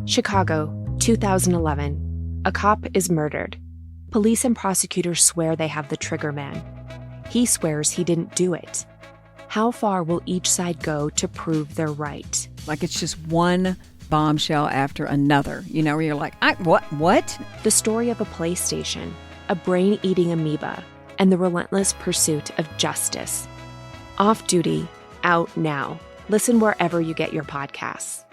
Chicago, 2011. A cop is murdered. Police and prosecutors swear they have the trigger man. He swears he didn't do it. How far will each side go to prove they're right? Like it's just one bombshell after another, where you're like, what? The story of a PlayStation, a brain-eating amoeba, and the relentless pursuit of justice. Off Duty, out now. Listen wherever you get your podcasts.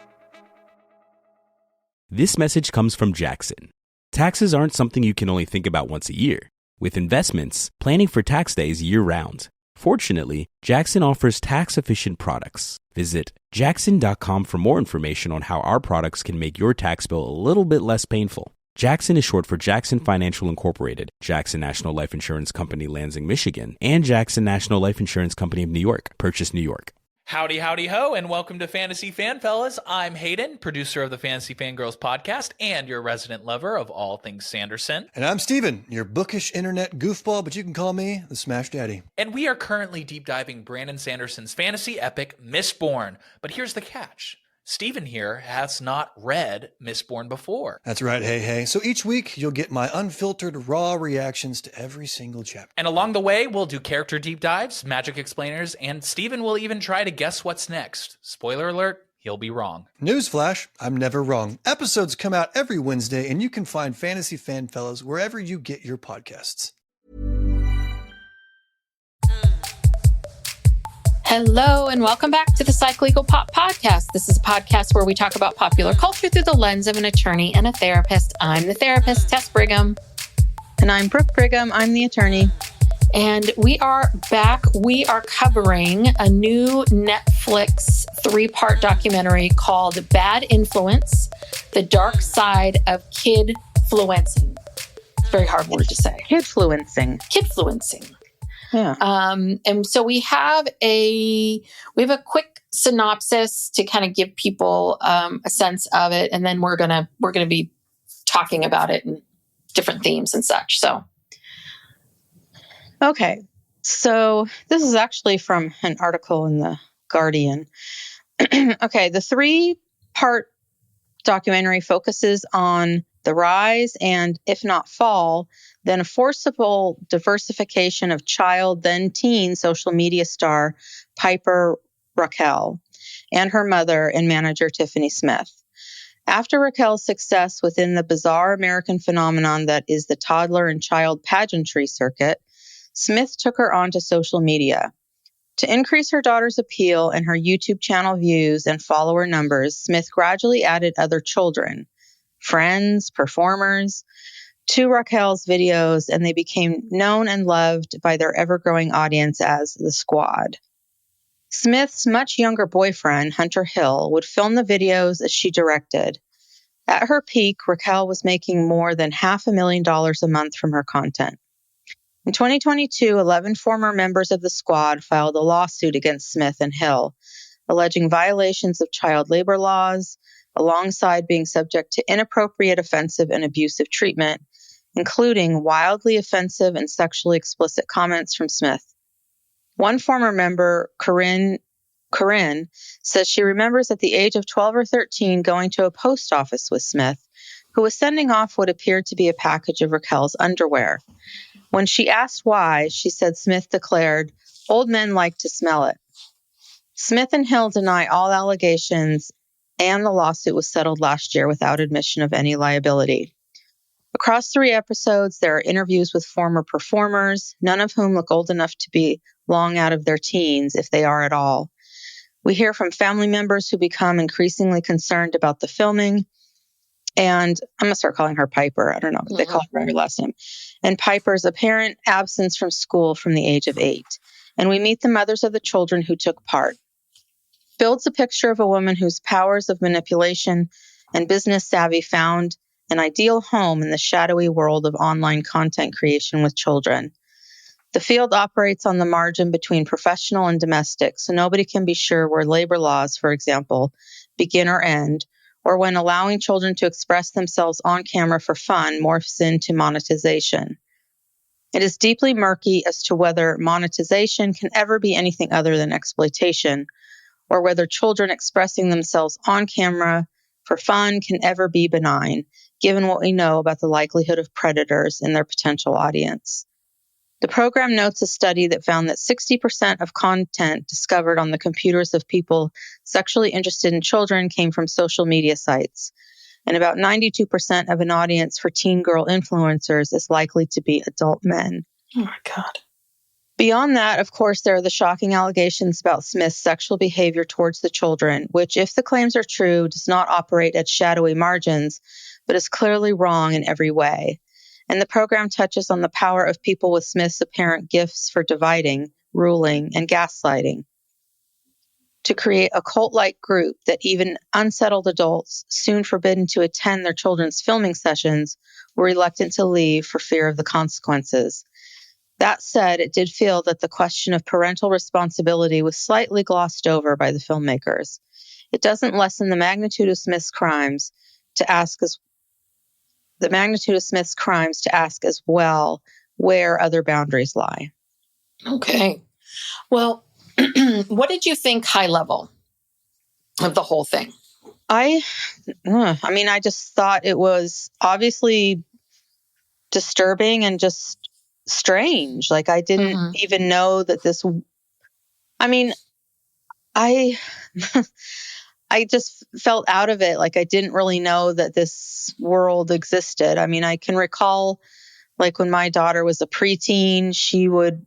This message comes from Jackson. Taxes aren't something you can only think about once a year. With investments, planning for tax day is year-round. Fortunately, Jackson offers tax-efficient products. Visit jackson.com for more information on how our products can make your tax bill a little bit less painful. Jackson is short for Jackson Financial Incorporated, Jackson National Life Insurance Company, Lansing, Michigan, and Jackson National Life Insurance Company of New York, Purchase, New York. Howdy, howdy, ho, and welcome to Fantasy Fan Fellas. I'm Hayden, producer of the Fantasy Fangirls podcast and your resident lover of all things Sanderson. And I'm Steven, your bookish internet goofball, but you can call me the Smash Daddy. And we are currently deep diving Brandon Sanderson's fantasy epic, Mistborn. But here's the catch. Steven here has not read Mistborn before. That's right, hey. So each week, you'll get my unfiltered, raw reactions to every single chapter. And along the way, we'll do character deep dives, magic explainers, and Steven will even try to guess what's next. Spoiler alert, he'll be wrong. Newsflash, I'm never wrong. Episodes come out every Wednesday, and you can find Fantasy Fan Fellas wherever you get your podcasts. Hello, and welcome back to the Psych Legal Pop Podcast. This is a podcast where we talk about popular culture through the lens of an attorney and a therapist. I'm the therapist, Tess Brigham. And I'm Brooke Brigham. I'm the attorney. And we are back. We are covering a new Netflix 3-part documentary called Bad Influence, The Dark Side of Kidfluencing. It's a very hard word to say. Kidfluencing. Yeah. And so we have a quick synopsis to kind of give people a sense of it, and then we're gonna be talking about it and different themes and such. So, okay, so this is actually from an article in the Guardian. Okay, the 3-part documentary focuses on the rise and, if not fall, then a forcible diversification of child, then teen social media star Piper Rockelle and her mother and manager Tiffany Smith. After Rockelle's success within the bizarre American phenomenon that is the toddler and child pageantry circuit, Smith took her onto social media. To increase her daughter's appeal and her YouTube channel views and follower numbers, Smith gradually added other children, friends, performers, to Rockelle's videos, and they became known and loved by their ever-growing audience as the Squad. Smith's much younger boyfriend, Hunter Hill, would film the videos as she directed. At her peak, Rockelle was making more than $500,000 a month from her content. In 2022, 11 former members of the Squad filed a lawsuit against Smith and Hill, alleging violations of child labor laws, alongside being subject to inappropriate, offensive, and abusive treatment, including wildly offensive and sexually explicit comments from Smith. One former member, Corinne, says she remembers at the age of 12 or 13 going to a post office with Smith, who was sending off what appeared to be a package of Rockelle's underwear. When she asked why, she said Smith declared, "Old men like to smell it." Smith and Hill deny all allegations, and the lawsuit was settled last year without admission of any liability. Across 3 episodes, there are interviews with former performers, none of whom look old enough to be long out of their teens, if they are at all. We hear from family members who become increasingly concerned about the filming, and I'm going to start calling her Piper. I don't know. They call her by her last name. And Piper's apparent absence from school from the age of 8. And we meet the mothers of the children who took part. Builds a picture of a woman whose powers of manipulation and business savvy found an ideal home in the shadowy world of online content creation with children. The field operates on the margin between professional and domestic, so nobody can be sure where labor laws, for example, begin or end, or when allowing children to express themselves on camera for fun morphs into monetization. It is deeply murky as to whether monetization can ever be anything other than exploitation, or whether children expressing themselves on camera for fun can ever be benign, given what we know about the likelihood of predators in their potential audience. The program notes a study that found that 60% of content discovered on the computers of people sexually interested in children came from social media sites, and about 92% of an audience for teen girl influencers is likely to be adult men. Oh my God. Beyond that, of course, there are the shocking allegations about Smith's sexual behavior towards the children, which, if the claims are true, does not operate at shadowy margins, but is clearly wrong in every way. And the program touches on the power of people with Smith's apparent gifts for dividing, ruling, and gaslighting to create a cult-like group that even unsettled adults, soon forbidden to attend their children's filming sessions, were reluctant to leave for fear of the consequences. That said, it did feel that the question of parental responsibility was slightly glossed over by the filmmakers. It doesn't lessen the magnitude of Smith's crimes to ask as well where other boundaries lie. Okay. Well, what did you think high level of the whole thing? I just thought it was obviously disturbing and just strange. Like, I didn't even know that I just felt out of it. Like, I didn't really know that this world existed. I mean, I can recall, like, when my daughter was a preteen, she would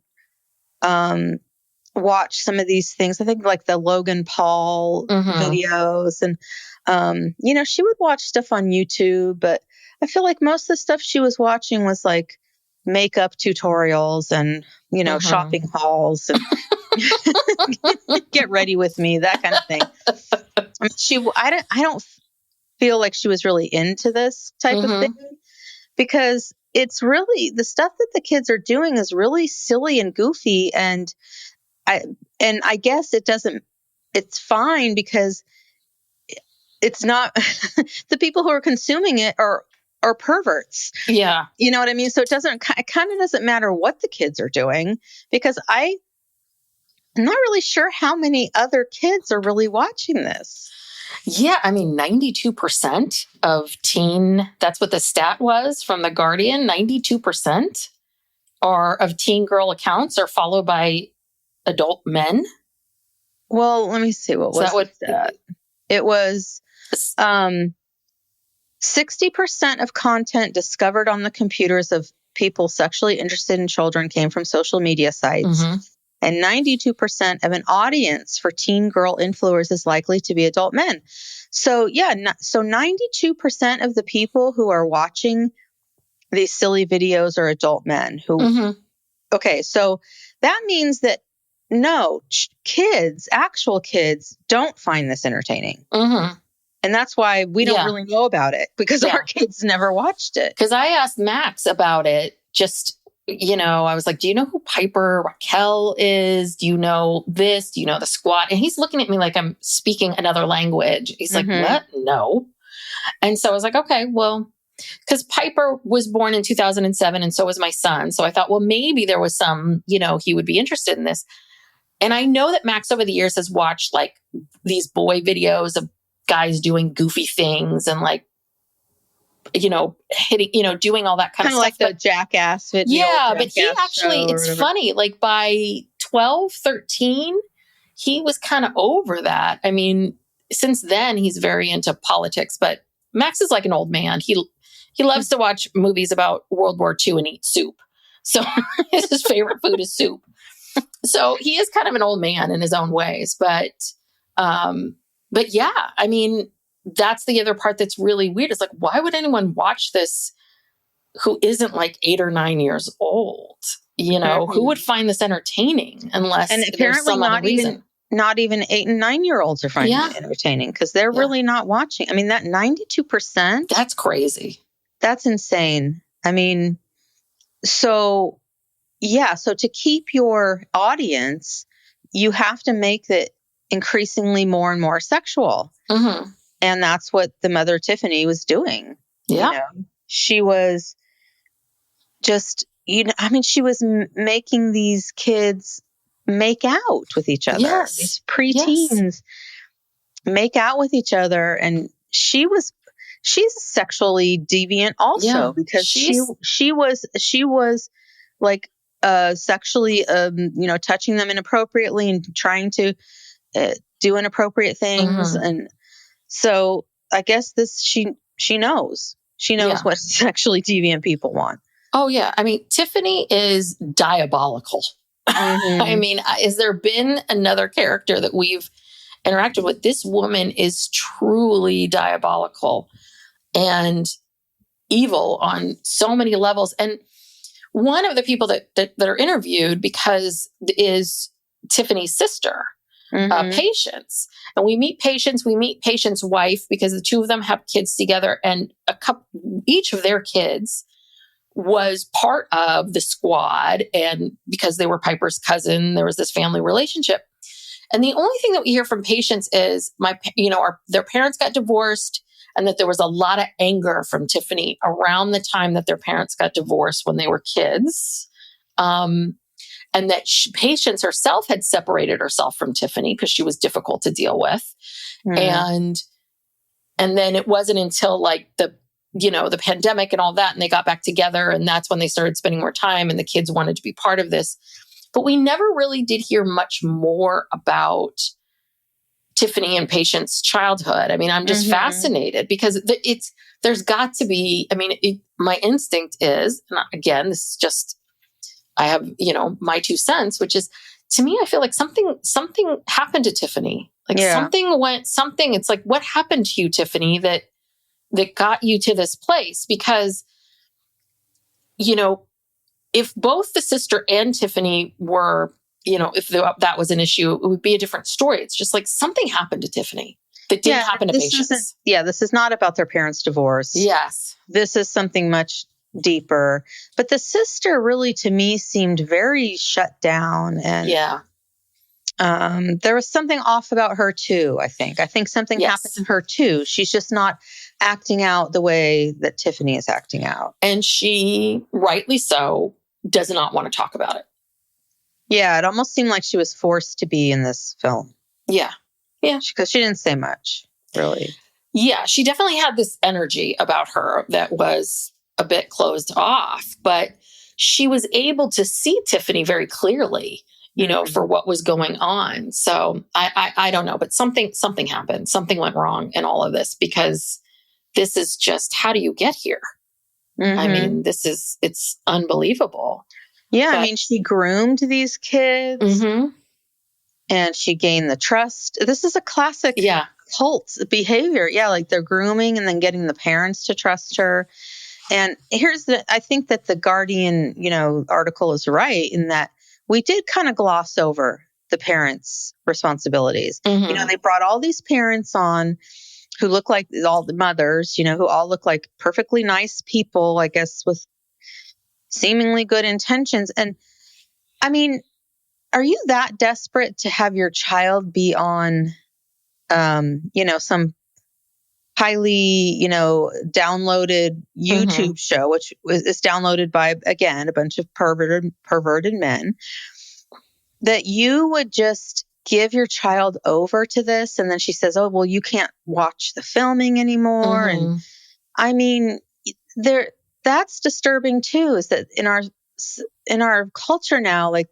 watch some of these things. I think like the Logan Paul videos, and she would watch stuff on YouTube, but I feel like most of the stuff she was watching was like makeup tutorials and shopping hauls and get ready with me, that kind of thing. I don't feel like she was really into this type of thing, because it's really, the stuff that the kids are doing is really silly and goofy, and I guess it's fine because it's not the people who are consuming it are perverts. Yeah. You know what I mean? So it kind of doesn't matter what the kids are doing, because I'm not really sure how many other kids are really watching this. Yeah. I mean, 92% of that's what the stat was from The Guardian. 92% of teen girl accounts are followed by adult men. Well, let me see. What was that? It was 60% of content discovered on the computers of people sexually interested in children came from social media sites. And 92% of an audience for teen girl influencers is likely to be adult men. So, yeah, so 92% of the people who are watching these silly videos are adult men who, okay, so that means that no, actual kids don't find this entertaining. And that's why we don't really know about it, because our kids never watched it. Because I asked Max about it, I was like, do you know who Piper Rockelle is? Do you know this? Do you know the Squad? And he's looking at me like I'm speaking another language. He's like, what? No. And so I was like, okay, well, because Piper was born in 2007 and so was my son. So I thought, well, maybe there was some, he would be interested in this. And I know that Max over the years has watched like these boy videos of guys doing goofy things and like, hitting, doing all that kind of stuff. Like the Jackass video. Yeah, but he actually, it's funny, like by 12, 13, he was kind of over that. I mean, since then he's very into politics, but Max is like an old man. He loves to watch movies about World War II and eat soup. So his favorite food is soup. So he is kind of an old man in his own ways, but yeah, I mean, that's the other part that's really weird. It's like, why would anyone watch this who isn't like 8 or 9 years old? Who would find this entertaining unless and apparently not even 8 and 9 year olds are finding it entertaining, because they're really not watching. I mean, that 92%, that's crazy. That's insane. I mean, so to keep your audience, you have to make it increasingly more and more sexual. And that's what the mother Tiffany was doing. Yeah. She was just, she was making these kids make out with each other. Yes. These preteens make out with each other and she's sexually deviant also, because she was like sexually touching them inappropriately and trying to do inappropriate things. And so I guess she knows what sexually deviant people want. Oh yeah. I mean, Tiffany is diabolical. I mean, has there been another character that we've interacted with? This woman is truly diabolical and evil on so many levels. And one of the people that are interviewed is Tiffany's sister, Patience. And we meet Patience's wife, because the two of them have kids together, and each of their kids was part of the squad. And because they were Piper's cousin, there was this family relationship. And the only thing that we hear from Patience is their parents got divorced, and that there was a lot of anger from Tiffany around the time that their parents got divorced when they were kids. And that Patience herself had separated herself from Tiffany because she was difficult to deal with. And then it wasn't until like the pandemic and all that, and they got back together, and that's when they started spending more time, and the kids wanted to be part of this. But we never really did hear much more about Tiffany and Patience's childhood. I mean, I'm just fascinated, because there's got to be, I mean, my instinct is, and again, this is just, I have, my 2 cents, which is, to me, I feel like something happened to Tiffany. Like something, it's like, what happened to you, Tiffany, that got you to this place? Because, if both the sister and Tiffany were, if that was an issue, it would be a different story. It's just like something happened to Tiffany that didn't happen to Patience. This is not about their parents' divorce. Yes. This is something much deeper. But the sister really, to me, seemed very shut down. And there was something off about her too, I think. I think something happened to her too. She's just not acting out the way that Tiffany is acting out. And she, rightly so, does not want to talk about it. Yeah, it almost seemed like she was forced to be in this film. Yeah. Yeah. Because she didn't say much, really. Yeah, she definitely had this energy about her that was a bit closed off, but she was able to see Tiffany very clearly, for what was going on. So I don't know, but something happened. Something went wrong in all of this, because this is just, how do you get here? I mean, it's unbelievable. Yeah, I mean, she groomed these kids and she gained the trust. This is a classic cult behavior. Yeah, like they're grooming and then getting the parents to trust her. And I think that the Guardian, article is right in that we did kind of gloss over the parents' responsibilities. They brought all these parents on who look like all the mothers, who all look like perfectly nice people, I guess, with seemingly good intentions. And I mean, are you that desperate to have your child be on, some highly, downloaded YouTube show, which is downloaded by, again, a bunch of perverted men, that you would just give your child over to this? And then she says, oh, well, you can't watch the filming anymore. And I mean, that's disturbing too, is that in our culture now, like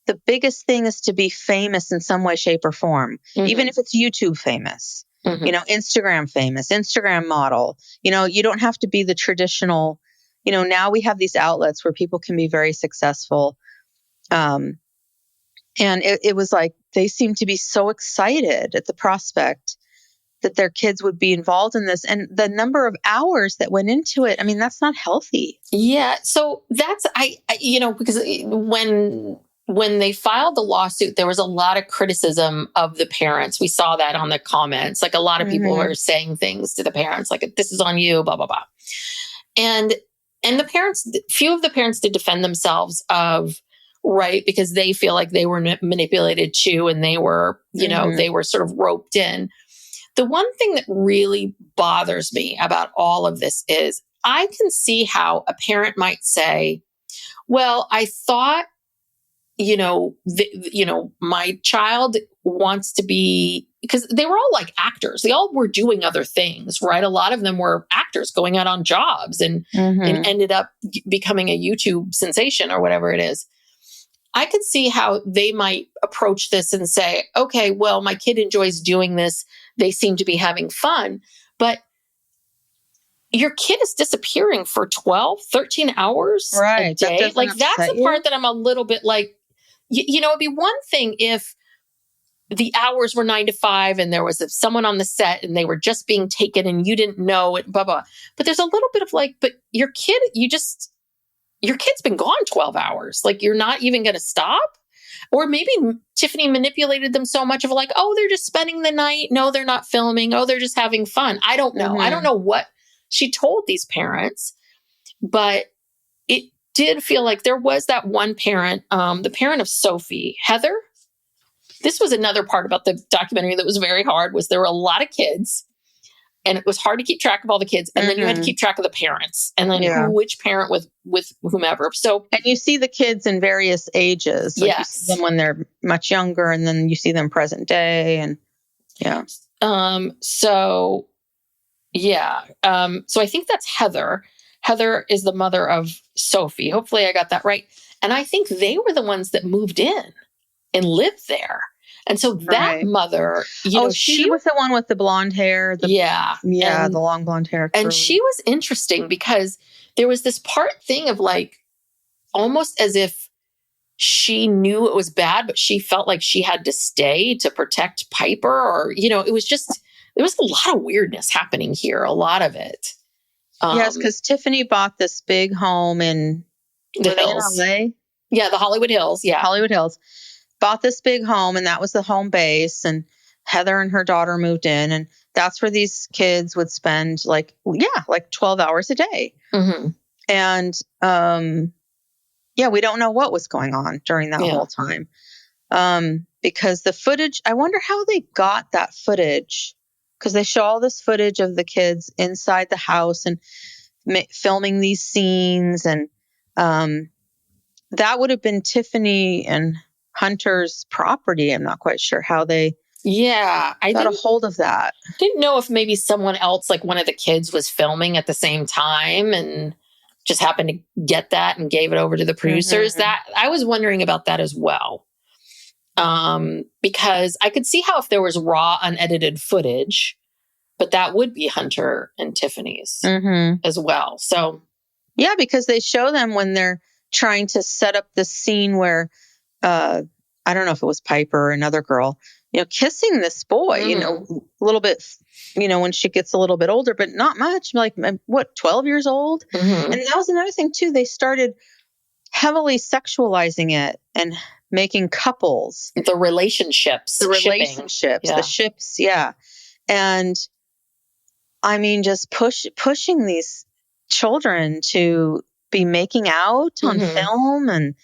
the biggest thing is to be famous in some way, shape, or form, even if it's YouTube famous, Instagram famous, Instagram model, you don't have to be the traditional, now we have these outlets where people can be very successful. And it was like, they seemed to be so excited at the prospect that their kids would be involved in this. And the number of hours that went into it, I mean, that's not healthy. Yeah. So that's, because when they filed the lawsuit, there was a lot of criticism of the parents. We saw that on the comments. Like a lot of people were saying things to the parents, like, this is on you, blah, blah, blah. And the parents, few of the parents did defend themselves because they feel like they were manipulated too. And they were, they were sort of roped in. The one thing that really bothers me about all of this is I can see how a parent might say, well, I thought my child wants to be, because they were all like actors. They all were doing other things, right? A lot of them were actors going out on jobs and ended up becoming a YouTube sensation or whatever it is. I could see how they might approach this and say, okay, well, my kid enjoys doing this. They seem to be having fun, but your kid is disappearing for 12, 13 hours a day. Like that's the part that I'm a little bit like, it'd be one thing if the hours were 9 to 5 and there was someone on the set and they were just being taken and you didn't know it, blah, blah. But there's a little bit of like, but your kid's been gone 12 hours. Like you're not even going to stop. Or maybe Tiffany manipulated them so much of like, oh, they're just spending the night. No, they're not filming. Oh, they're just having fun. I don't know. I don't know what she told these parents, but it did feel like there was that one parent, the parent of Sophie, Heather. This was another part about the documentary that was very hard, was there were a lot of kids and it was hard to keep track of all the kids. And then you had to keep track of the parents and then which parent with whomever. So, and you see the kids in various ages. Like you see them when they're much younger and then you see them present day and So I think that's Heather. Heather is the mother of Sophie. Hopefully I got that right. And I think they were the ones that moved in and lived there. And so that mother, she was the one with the blonde hair. The long blonde hair. And she was interesting because there was this thing of like, almost as if she knew it was bad, but she felt like she had to stay to protect Piper, or, it was just, there was a lot of weirdness happening here. A lot of it. Yes. Cause Tiffany bought this big home in the Hills. LA? Yeah. The Hollywood Hills. Yeah. Hollywood Hills. Bought this big home and that was the home base, and Heather and her daughter moved in, and that's where these kids would spend like 12 hours a day. Mm-hmm. And, we don't know what was going on during that whole time. Because the footage, I wonder how they got that footage, because they show all this footage of the kids inside the house and filming these scenes. And, that would have been Tiffany and Hunter's property. I'm not quite sure how they got a hold of that. Didn't know if maybe someone else, like one of the kids, was filming at the same time and just happened to get that and gave it over to the producers. That I was wondering about that as well. Because I could see how if there was raw, unedited footage, but that would be Hunter and Tiffany's as well. So, because they show them when they're trying to set up this scene where, I don't know if it was Piper or another girl, kissing this boy, a little bit, when she gets a little bit older, but not much, like 12 years old. And that was another thing too. They started heavily sexualizing it and making couples. The relationships. The ships. Yeah. And I mean, just pushing these children to be making out on film and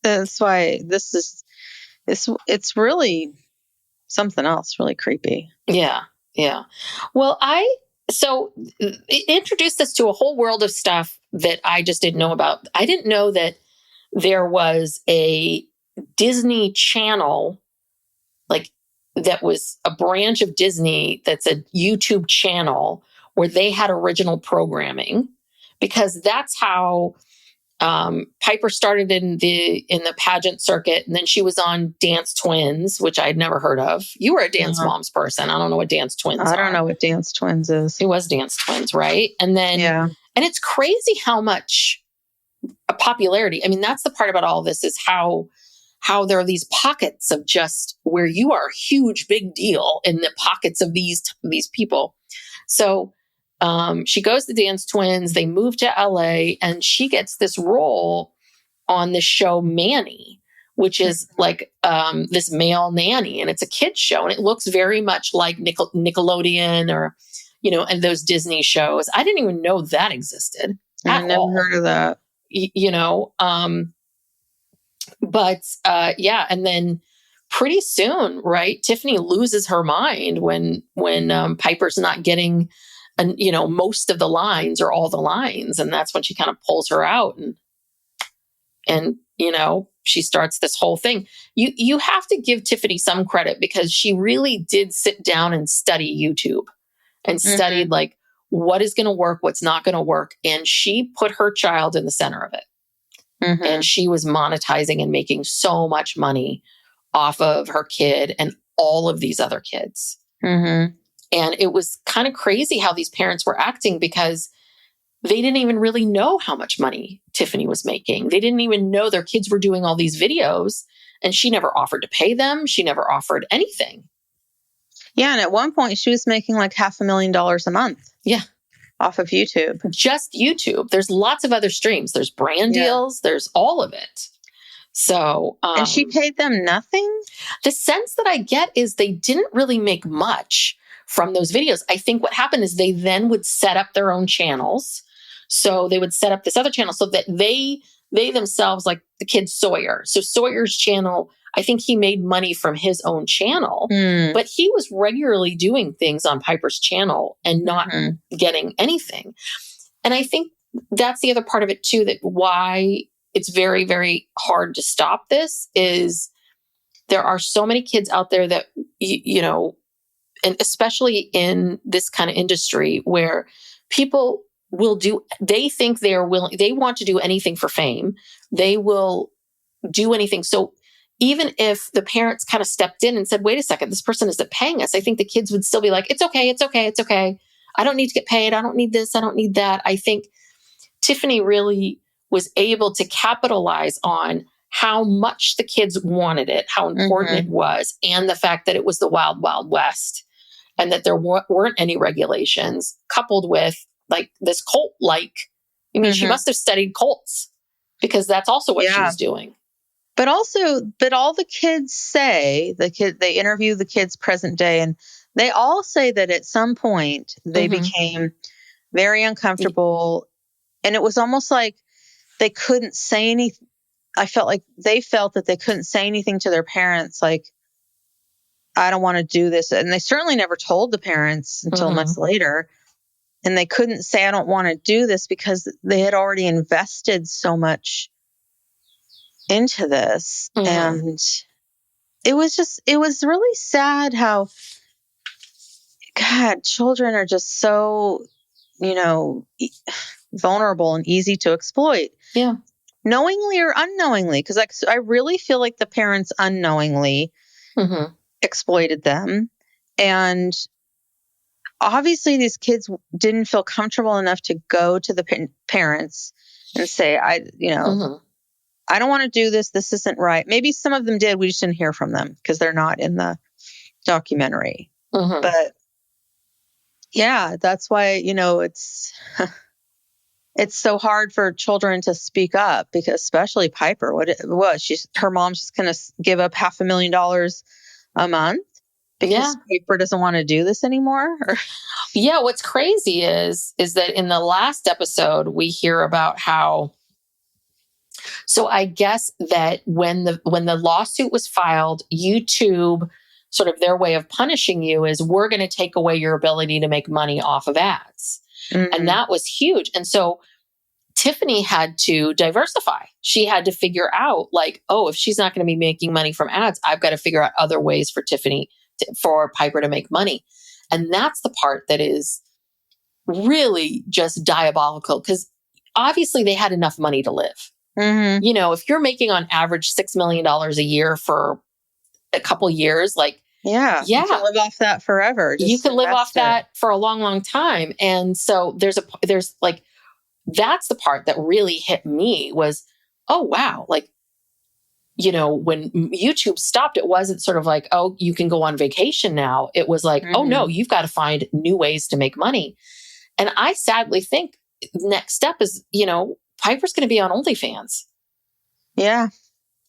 that's why it's really something else, really creepy. Yeah. Well, it introduced us to a whole world of stuff that I just didn't know about. I didn't know that there was a Disney Channel, like that was a branch of Disney that's a YouTube channel where they had original programming, because that's how Piper started in the pageant circuit, and then she was on Dance Twins, which I'd never heard of. You were a Dance Moms person. I don't know what Dance Twins are. I don't know what Dance Twins is. It was Dance Twins, right? And then, and it's crazy how much a popularity. I mean, that's the part about all this, is how there are these pockets of just where you are a huge, big deal in the pockets of these people. So she goes to Dance Twins, they move to LA, and she gets this role on the show Manny, which is like this male nanny, and it's a kid's show, and it looks very much like Nickelodeon or, and those Disney shows. I didn't even know that existed. I never heard of that. And then pretty soon, right, Tiffany loses her mind when Piper's not getting most of the lines or all the lines. And that's when she kind of pulls her out. And And, she starts this whole thing. You have to give Tiffany some credit because she really did sit down and study YouTube and studied like what is going to work, what's not going to work. And she put her child in the center of it. And she was monetizing and making so much money off of her kid and all of these other kids. And it was kind of crazy how these parents were acting because they didn't even really know how much money Tiffany was making. They didn't even know their kids were doing all these videos, and she never offered to pay them. She never offered anything. Yeah. And at one point she was making like $500,000 a month. Yeah. Off of YouTube. Just YouTube. There's lots of other streams. There's brand deals. There's all of it. So, and she paid them nothing? The sense that I get is they didn't really make much from those videos. I think what happened is they then would set up their own channels. So they would set up this other channel so that they themselves, like the kid Sawyer. So Sawyer's channel, I think he made money from his own channel, but he was regularly doing things on Piper's channel and not getting anything. And I think that's the other part of it too, that why it's very, very hard to stop this is there are so many kids out there that, and especially in this kind of industry where people they think they want to do anything for fame. They will do anything. So even if the parents kind of stepped in and said, wait a second, this person isn't paying us, I think the kids would still be like, it's okay. It's okay. It's okay. I don't need to get paid. I don't need this. I don't need that. I think Tiffany really was able to capitalize on how much the kids wanted it, how important it was, and the fact that it was the wild, wild west and that there weren't any regulations, coupled with like this cult, she must have studied cults because that's also what she was doing. But all the kids say, they interview the kids present day, and they all say that at some point they became very uncomfortable. And it was almost like they couldn't say anything. I felt like they felt that they couldn't say anything to their parents, like, I don't want to do this. And they certainly never told the parents until much later. And they couldn't say, I don't want to do this because they had already invested so much into this. And it was really sad how, God, children are just so, vulnerable and easy to exploit. Yeah. Knowingly or unknowingly. Because I really feel like the parents unknowingly exploited them. And obviously these kids didn't feel comfortable enough to go to the parents and say, I don't want to do this. This isn't right. Maybe some of them did. We just didn't hear from them because they're not in the documentary. But yeah, that's why, it's so hard for children to speak up because especially Piper, her mom's just going to give up $500,000 a month because Piper doesn't want to do this anymore. Yeah. What's crazy is that in the last episode, we hear about how, so I guess that when the lawsuit was filed, YouTube, sort of their way of punishing you is we're going to take away your ability to make money off of ads. And that was huge. And so Tiffany had to diversify. She had to figure out like, if she's not going to be making money from ads, I've got to figure out other ways for for Piper to make money. And that's the part that is really just diabolical because obviously they had enough money to live. If you're making on average $6 million a year for a couple years, you can live off that forever. You can live off that for a long, long time. And so there's that's the part that really hit me was, oh, wow. When YouTube stopped, it wasn't sort of like, oh, you can go on vacation now. It was like, oh no, you've got to find new ways to make money. And I sadly think next step is, Piper's going to be on OnlyFans. Yeah.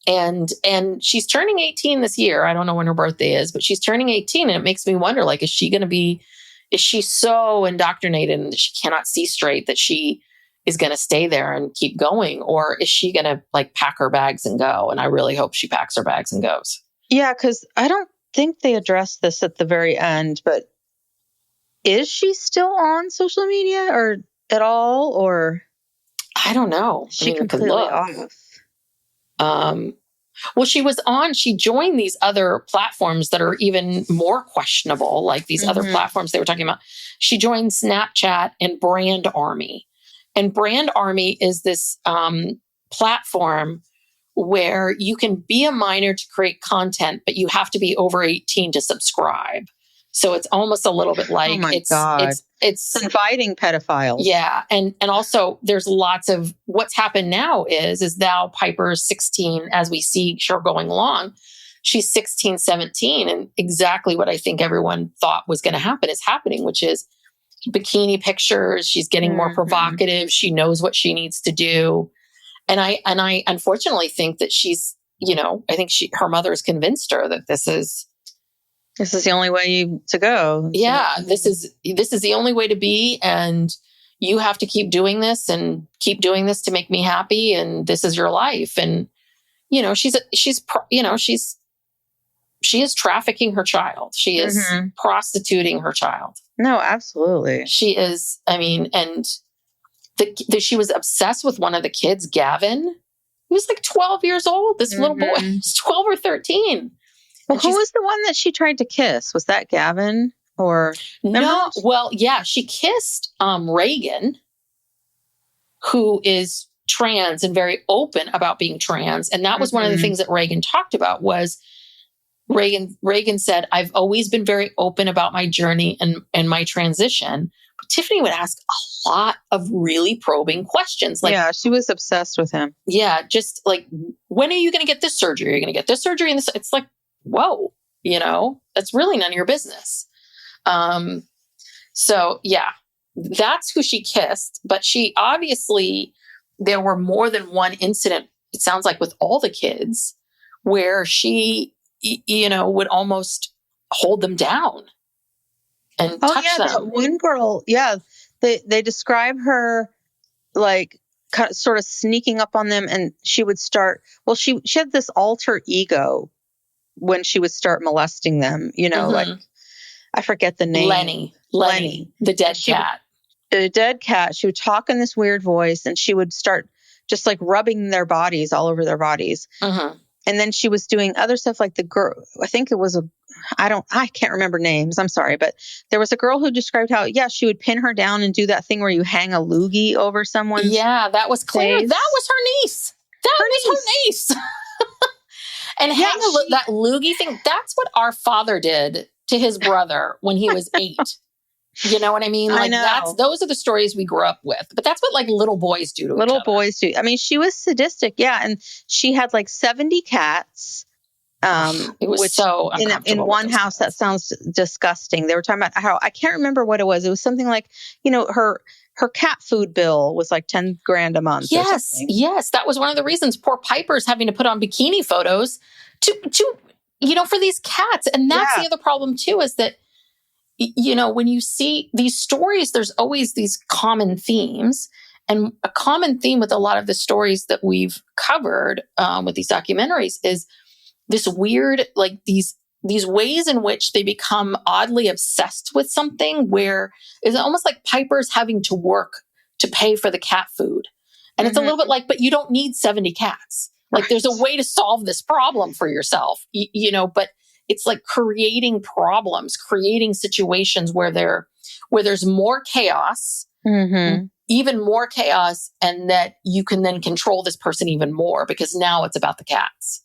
And she's turning 18 this year. I don't know when her birthday is, but she's turning 18. And it makes me wonder, is she so indoctrinated and she cannot see straight that she is going to stay there and keep going? Or is she going to pack her bags and go? And I really hope she packs her bags and goes. Yeah. Cause I don't think they addressed this at the very end, but is she still on social media or at all? Or I don't know. She completely off. Well, she joined these other platforms that are even more questionable, like these other platforms they were talking about. She joined Snapchat and Brand Army. And Brand Army is this platform where you can be a minor to create content, but you have to be over 18 to subscribe. So it's almost a little bit like it's inviting pedophiles. Yeah. And also there's lots of what's happened now is now Piper's 16, as we see her going along. She's 16, 17. And exactly what I think everyone thought was going to happen is happening, which is bikini pictures. She's getting more provocative. She knows what she needs to do. And I unfortunately think that she's, I think her mother has convinced her that this is the only way to go. Yeah, this is the only way to be, and you have to keep doing this to make me happy, and this is your life. And she is trafficking her child. She is prostituting her child. No, absolutely. She is. I mean, and she was obsessed with one of the kids, Gavin. He was like 12 years old. This little boy was 12 or 13. Well, who was the one that she tried to kiss? Was that Gavin or no? Well, yeah, she kissed Reagan, who is trans and very open about being trans, and that was one of the things that Reagan talked about. Was Reagan said, "I've always been very open about my journey and my transition." But Tiffany would ask a lot of really probing questions. Like, yeah, she was obsessed with him. Yeah, just like, when are you going to get this surgery? Are you going to get this surgery? And this, it's like, whoa, that's really none of your business. So yeah, that's who she kissed. But she obviously, there were more than one incident, it sounds like, with all the kids where she, would almost hold them down and touch them. That one girl, they describe her like sort of sneaking up on them, and she would start, she had this alter ego when she would start molesting them, like, I forget the name. Lenny, the dead cat. A dead cat. She would talk in this weird voice, and she would start just like rubbing their bodies all over their bodies. And then she was doing other stuff, like the girl, I think it was I can't remember names. I'm sorry. But there was a girl who described how, she would pin her down and do that thing where you hang a loogie over someone. Yeah, that was Claire. That was her niece. Her niece. And that loogie thing, that's what our father did to his brother when he was 8. You know what I mean? Like, those are the stories we grew up with. But that's what like little boys do to each other. Boys do. I mean, she was sadistic. Yeah. And she had like 70 cats. It was so in one house. That sounds disgusting. They were talking about how, I can't remember what it was. It was something like, her cat food bill was like $10,000 a month. Yes. That was one of the reasons poor Piper's having to put on bikini photos to for these cats. And that's the other problem too, is that, when you see these stories, there's always these common themes. And a common theme with a lot of the stories that we've covered with these documentaries is this weird, like these ways in which they become oddly obsessed with something, where it's almost like Piper's having to work to pay for the cat food. And it's a little bit like, but you don't need 70 cats. Like, there's a way to solve this problem for yourself, but it's like creating problems, creating situations where there's more chaos, even more chaos, and that you can then control this person even more, because now it's about the cats.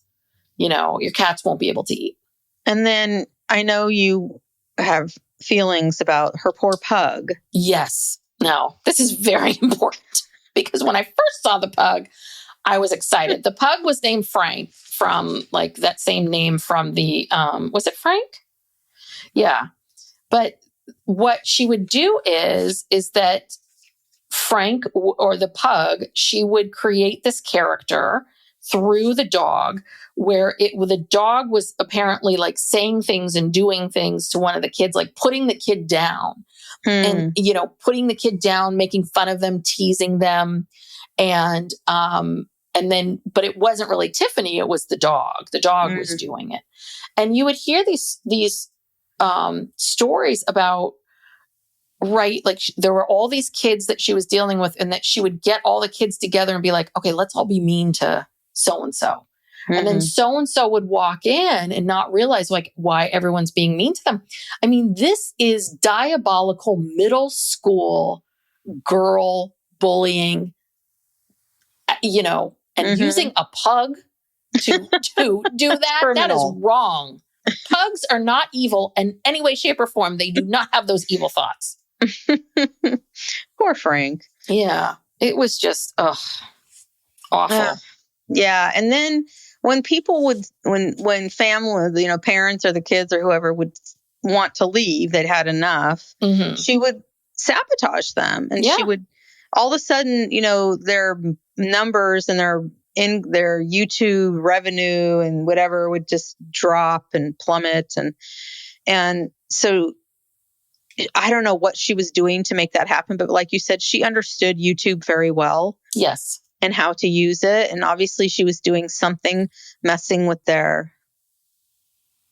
Your cats won't be able to eat. And then I know you have feelings about her poor pug. Yes. No, this is very important, because when I first saw the pug, I was excited. The pug was named Frank, from like that same name from the, was it Frank? Yeah. But what she would do is that Frank, or the pug, she would create this character through the dog, where the dog was apparently like saying things and doing things to one of the kids, like putting the kid down and, putting the kid down, making fun of them, teasing them. And then, but it wasn't really Tiffany, it was the dog. The dog was doing it. And you would hear these stories about, like there were all these kids that she was dealing with, and that she would get all the kids together and be like, okay, let's all be mean to so-and-so. And then so-and-so would walk in and not realize like why everyone's being mean to them. I mean, this is diabolical middle school girl bullying, and using a pug to do that. That is wrong. Pugs are not evil in any way, shape, or form. They do not have those evil thoughts. Poor Frank. Yeah. It was just, awful. Yeah. And then when people when family, parents or the kids or whoever would want to leave, they'd had enough, she would sabotage them. And she would, all of a sudden, their numbers and their YouTube revenue and whatever would just drop and plummet. And so I don't know what she was doing to make that happen. But like you said, she understood YouTube very well. Yes. And how to use it. And obviously she was doing something, messing with their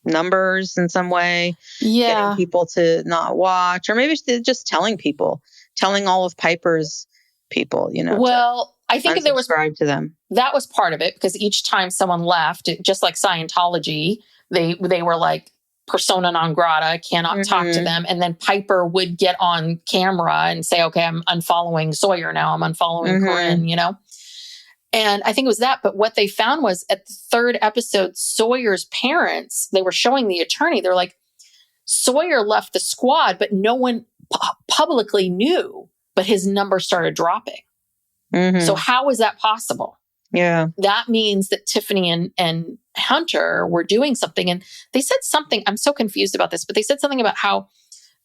numbers in some way. Yeah. Getting people to not watch, or maybe just telling all of Piper's people, Well, I think there was subscribe to them. That was part of it, because each time someone left, just like Scientology, they were like persona non grata, cannot talk to them. And then Piper would get on camera and say, okay, I'm unfollowing Sawyer now. I'm unfollowing Corinne, And I think it was that. But what they found was at the third episode, Sawyer's parents, they were showing the attorney. They're like, Sawyer left the squad, but no one publicly knew, but his number started dropping. So how is that possible? Yeah. That means that Tiffany and Hunter were doing something. And they said something, I'm so confused about this, but they said something about how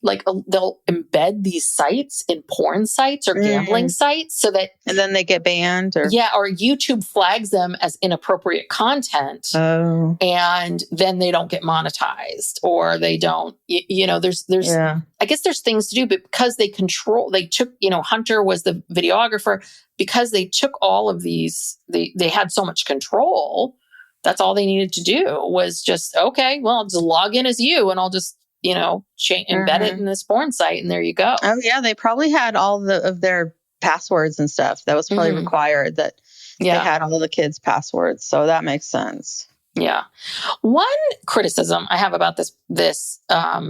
like they'll embed these sites in porn sites or gambling sites so that... And then they get banned? Or YouTube flags them as inappropriate content. Oh. And then they don't get monetized, or they don't, there's I guess there's things to do, but because they took, Hunter was the videographer, because they took all of these, they had so much control. That's all they needed to do was just, okay, well, I'll just log in as you and I'll just, embed it in this porn site, and there you go. Oh yeah, they probably had all of their passwords and stuff. That was probably required that they had all the kids' passwords. So that makes sense. Yeah. One criticism I have about this, I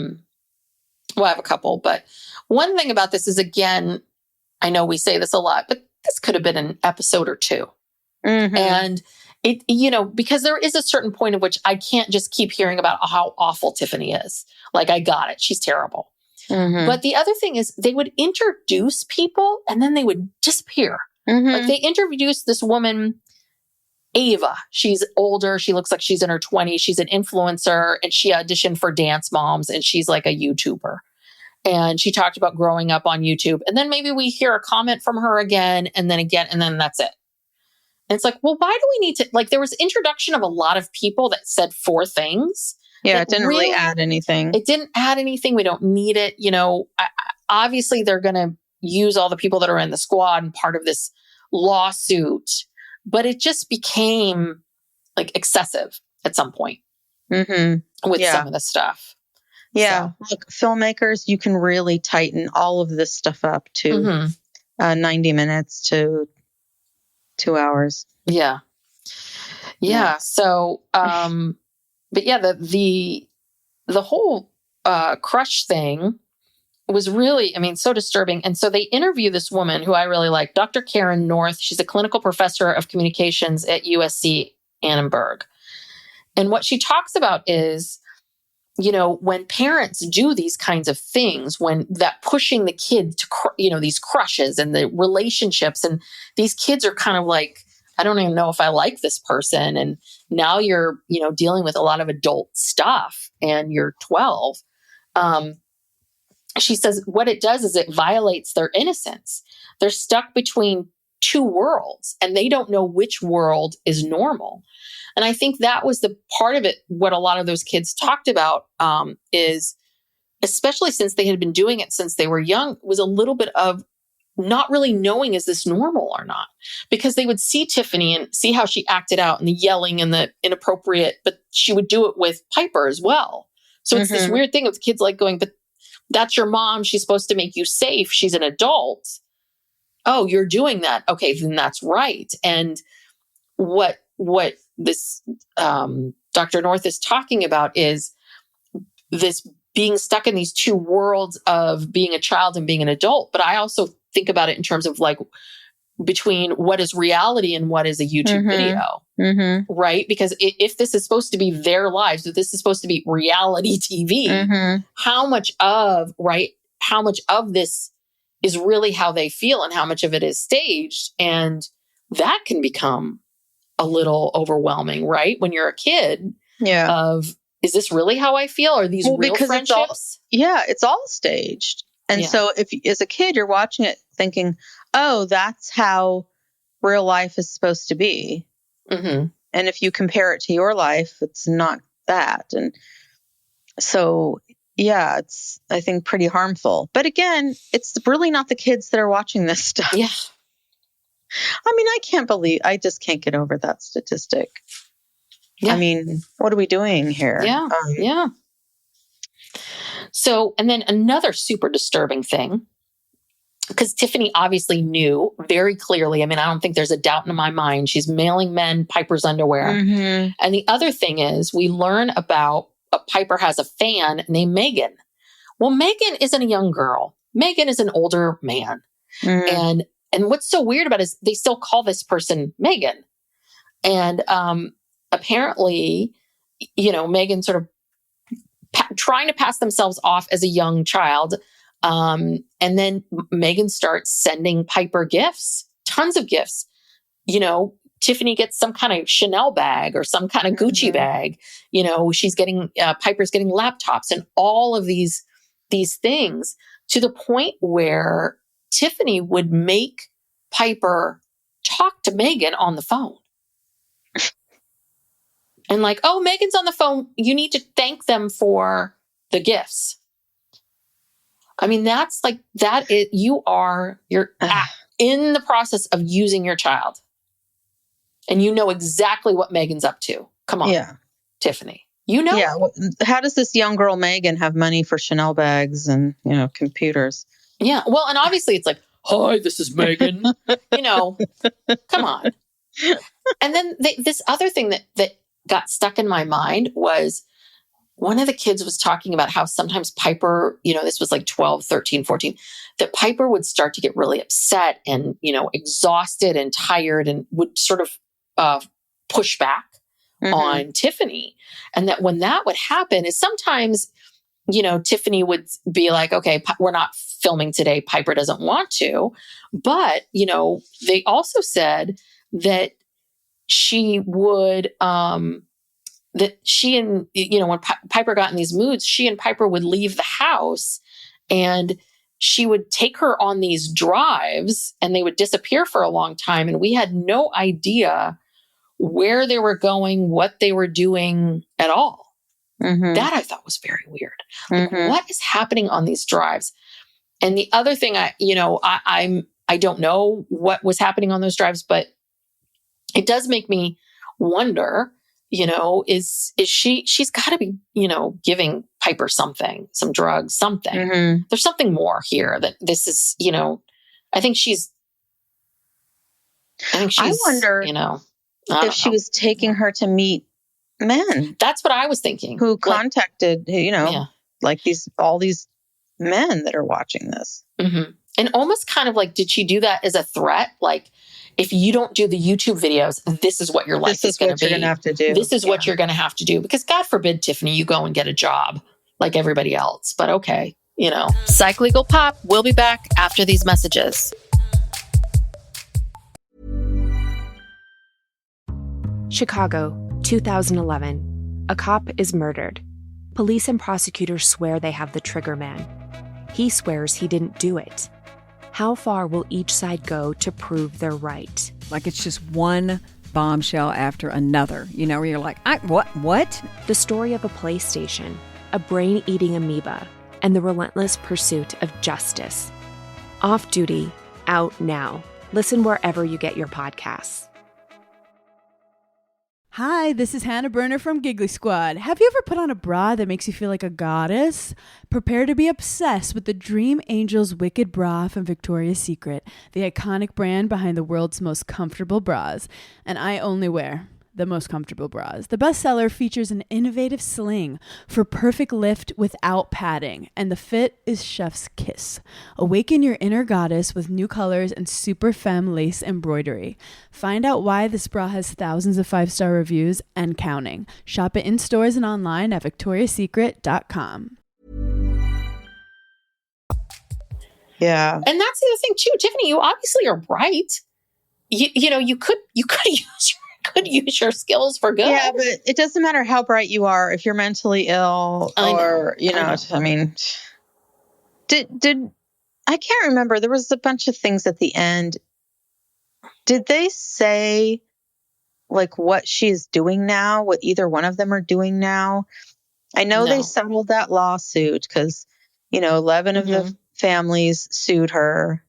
have a couple, but one thing about this is, again, I know we say this a lot, but this could have been an episode or two. And it, because there is a certain point at which I can't just keep hearing about how awful Tiffany is. Like, I got it. She's terrible. But the other thing is they would introduce people and then they would disappear. Like, they introduced this woman, Ava. She's older. She looks like she's in her 20s. She's an influencer, and she auditioned for Dance Moms, and she's like a YouTuber. And she talked about growing up on YouTube. And then maybe we hear a comment from her again, and then that's it. And it's like, well, why do we need to, like, there was introduction of a lot of people that said 4 things. Yeah, it didn't really add anything. It didn't add anything. We don't need it. Obviously they're going to use all the people that are in the squad and part of this lawsuit, but it just became like excessive at some point with some of the stuff. Yeah. So. Look, filmmakers, you can really tighten all of this stuff up to 90 minutes to 2 hours. Yeah. So, but yeah, the whole crush thing was really, so disturbing. And so they interview this woman who I really like, Dr. Karen North. She's a clinical professor of communications at USC Annenberg. And what she talks about is, when parents do these kinds of things, when that pushing the kid to, these crushes and the relationships, and these kids are kind of like, I don't even know if I like this person. And now you're, dealing with a lot of adult stuff and you're 12. She says what it does is it violates their innocence. They're stuck between 2 worlds and they don't know which world is normal. And I think that was the part of it. What a lot of those kids talked about is, especially since they had been doing it since they were young, was a little bit of not really knowing, is this normal or not? Because they would see Tiffany and see how she acted out and the yelling and the inappropriate, but she would do it with Piper as well. So it's this weird thing with kids like going, but that's your mom. She's supposed to make you safe. She's an adult. Oh, you're doing that. Okay, then that's right. And what what this Dr. North is talking about is this being stuck in these two worlds of being a child and being an adult. But I also think about it in terms of like between what is reality and what is a YouTube video, right? Because if this is supposed to be their lives, if this is supposed to be reality TV, how much of this is really how they feel and how much of it is staged? And that can become a little overwhelming, right? When you're a kid, is this really how I feel? Are these real friendships? It's all staged. And so if as a kid, you're watching it thinking, oh, that's how real life is supposed to be. And if you compare it to your life, it's not that. And so, it's, I think, pretty harmful. But again, it's really not the kids that are watching this stuff. Yeah. I mean, I just can't get over that statistic. Yeah. I mean, what are we doing here? Yeah. So, and then another super disturbing thing, because Tiffany obviously knew very clearly. I mean, I don't think there's a doubt in my mind. She's mailing men Piper's underwear. And the other thing is we learn about Piper has a fan named Megan. Well, Megan isn't a young girl. Megan is an older man. And what's so weird about it is they still call this person Megan. And apparently, Megan sort of trying to pass themselves off as a young child. And then Megan starts sending Piper gifts, tons of gifts. Tiffany gets some kind of Chanel bag or some kind of Gucci bag. She's getting, Piper's getting laptops and all of these things, to the point where Tiffany would make Piper talk to Megan on the phone. And like, oh, Megan's on the phone. You need to thank them for the gifts. I mean, that's like, you're in the process of using your child. And you know exactly what Megan's up to. Come on, Tiffany. Yeah. Well, how does this young girl, Megan, have money for Chanel bags and, computers? Yeah. Well, and obviously it's like, hi, this is Megan. Come on. And then this other thing that got stuck in my mind was one of the kids was talking about how sometimes Piper, this was like 12, 13, 14, that Piper would start to get really upset and, exhausted and tired and would sort of push back on Tiffany. And that when that would happen is sometimes, Tiffany would be like, okay, we're not filming today. Piper doesn't want to. But, they also said that she would, that she and, when Piper got in these moods, she and Piper would leave the house and she would take her on these drives and they would disappear for a long time. And we had no idea where they were going, what they were doing at all. That I thought was very weird. Like, what is happening on these drives? And the other thing I don't know what was happening on those drives, but it does make me wonder, is she's got to be, giving Piper something, some drugs, something. There's something more here that this is, I think she's, I wonder, if she was taking her to meet men. That's what I was thinking. Who contacted, like all these men that are watching this. And almost kind of like, did she do that as a threat? Like, if you don't do the YouTube videos, this is what your life is going to be. You're going to have to do. This is what you're going to have to do. Because God forbid, Tiffany, you go and get a job like everybody else. But okay, Psych Legal Pop, we'll be back after these messages. Chicago, 2011. A cop is murdered. Police and prosecutors swear they have the trigger man. He swears he didn't do it. How far will each side go to prove they're right? Like it's just one bombshell after another, where you're like, what? The story of a PlayStation, a brain-eating amoeba, and the relentless pursuit of justice. Off Duty, out now. Listen wherever you get your podcasts. Hi, this is Hannah Berner from Giggly Squad. Have you ever put on a bra that makes you feel like a goddess? Prepare to be obsessed with the Dream Angels Wicked Bra from Victoria's Secret, the iconic brand behind the world's most comfortable bras. And I only wear the most comfortable bras. The bestseller features an innovative sling for perfect lift without padding, and the fit is chef's kiss. Awaken your inner goddess with new colors and super femme lace embroidery. Find out why this bra has thousands of 5-star reviews and counting. Shop it in stores and online at victoriasecret.com. Yeah. And that's the other thing too, Tiffany, you obviously are bright. You could use your skills for good. Yeah, but it doesn't matter how bright you are if you're mentally ill or, I mean, did I can't remember. There was a bunch of things at the end. Did they say like what she's doing now, what either one of them are doing now? I know they settled that lawsuit because, 11 of the families sued her.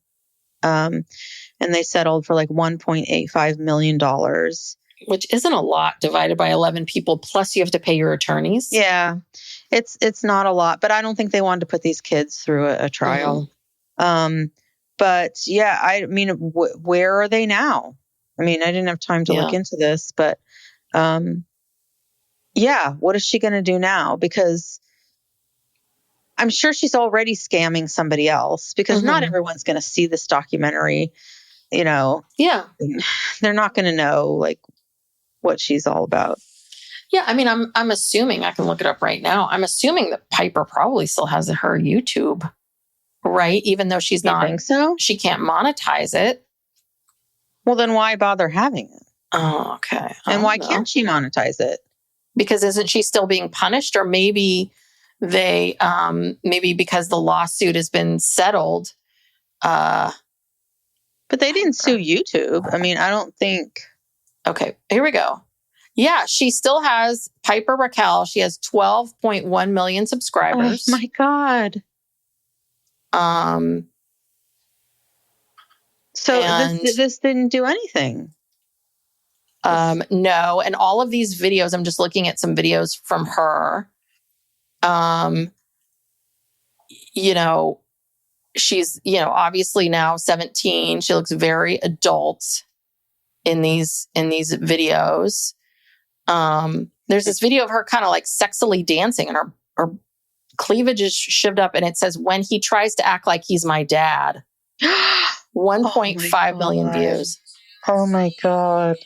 And they settled for like $1.85 million. Which isn't a lot divided by 11 people. Plus you have to pay your attorneys. Yeah, it's not a lot, but I don't think they wanted to put these kids through a trial. But yeah, I mean, where are they now? I mean, I didn't have time to look into this, but what is she going to do now? Because I'm sure she's already scamming somebody else because not everyone's going to see this documentary, Yeah. They're not going to know like what she's all about. Yeah, I mean, I'm assuming, I can look it up right now. I'm assuming that Piper probably still has her YouTube, right? Even though she's not, think so? She can't monetize it. Well, then why bother having it? Oh, okay. And why can't she monetize it? Because isn't she still being punished? Or maybe they, maybe because the lawsuit has been settled. But they didn't sue YouTube. I mean, I don't think. Okay, here we go. Yeah, she still has Piper Rockelle. She has 12.1 million subscribers. Oh my God. So this didn't do anything. No, and all of these videos, I'm just looking at some videos from her. She's, obviously now 17. She looks very adult in these videos. There's this video of her kind of like sexily dancing and her cleavage is shoved up and it says, "When he tries to act like he's my dad." 1.5 million views. Oh my God.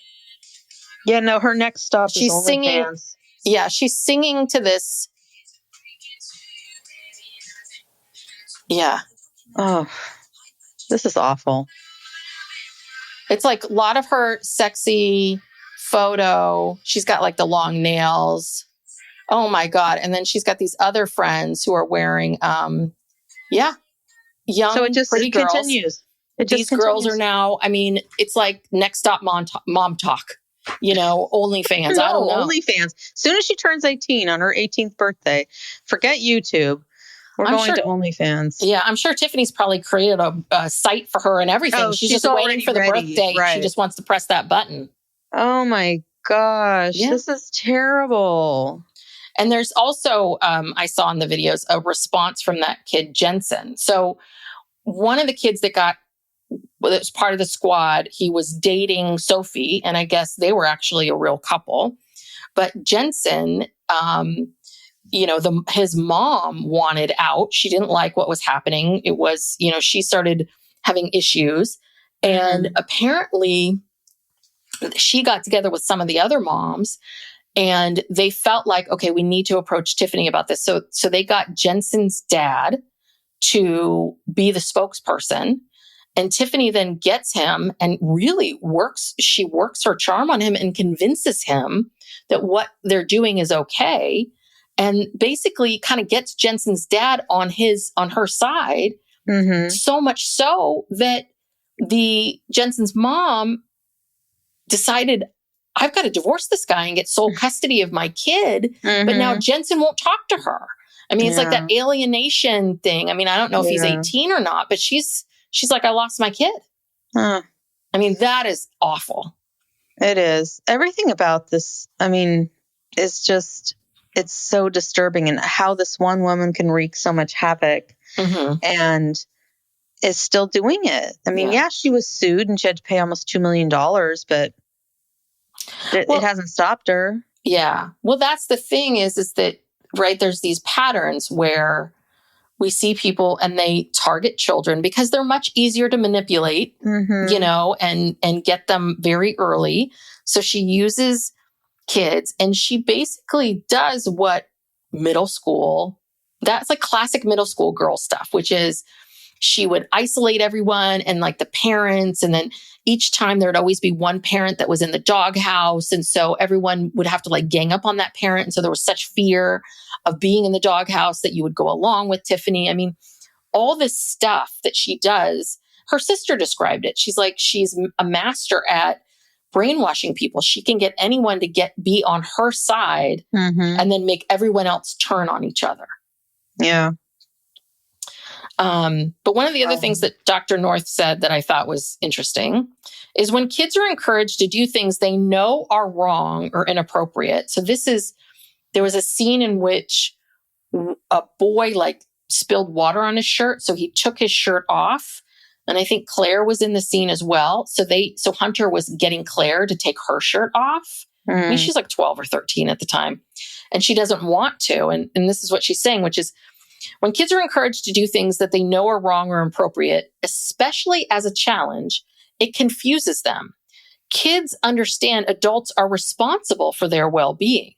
Yeah, no, her next stop she's is singing. OnlyFans. Yeah, she's singing to this. Yeah. Oh, this is awful. It's like a lot of her sexy photo. She's got like the long nails. Oh my God. And then she's got these other friends who are wearing, young, so it pretty girls. Continues. These girls are now, I mean, it's like next stop mom talk, OnlyFans. No, I don't know. OnlyFans. Soon as she turns 18 on her 18th birthday, forget YouTube. We're going to OnlyFans. Yeah, I'm sure Tiffany's probably created a site for her and everything. Oh, she's just waiting for the birthday. Right. She just wants to press that button. Oh my gosh, This is terrible. And there's also, I saw in the videos, a response from that kid, Jensen. So one of the kids that was part of the squad, he was dating Sophie, and I guess they were actually a real couple. But Jensen, his mom wanted out. She didn't like what was happening. It was, she started having issues. And apparently she got together with some of the other moms and they felt like, okay, we need to approach Tiffany about this. So they got Jensen's dad to be the spokesperson. And Tiffany then gets him and really works her charm on him and convinces him that what they're doing is okay. And basically kind of gets Jensen's dad on her side. Mm-hmm. So much so that Jensen's mom decided, I've got to divorce this guy and get sole custody of my kid. Mm-hmm. But now Jensen won't talk to her. I mean, it's like that alienation thing. I mean, I don't know if he's 18 or not, but she's like, I lost my kid. Huh. I mean, that is awful. It is. Everything about this, I mean, it's so disturbing, and how this one woman can wreak so much havoc and is still doing it. I mean, she was sued and she had to pay almost $2 million, but It hasn't stopped her. Yeah. Well, that's the thing is that, right, there's these patterns where we see people and they target children because they're much easier to manipulate, you know, and get them very early. So she uses kids and she basically does what middle school, that's like classic middle school girl stuff, which is she would isolate everyone and like the parents. And then each time there would always be one parent that was in the doghouse. And so everyone would have to like gang up on that parent. And so there was such fear of being in the doghouse that you would go along with Tiffany. I mean, all this stuff that she does, her sister described it. She's like, she's a master at brainwashing people. She can get anyone to be on her side and then make everyone else turn on each other. Yeah. But one of the other things that Dr. North said that I thought was interesting is when kids are encouraged to do things they know are wrong or inappropriate. So there was a scene in which a boy like spilled water on his shirt. So he took his shirt off. And I think Claire was in the scene as well. So Hunter was getting Claire to take her shirt off. I mean, she's like 12 or 13 at the time. And she doesn't want to. And this is what she's saying, which is, when kids are encouraged to do things that they know are wrong or inappropriate, especially as a challenge, it confuses them. Kids understand adults are responsible for their well-being.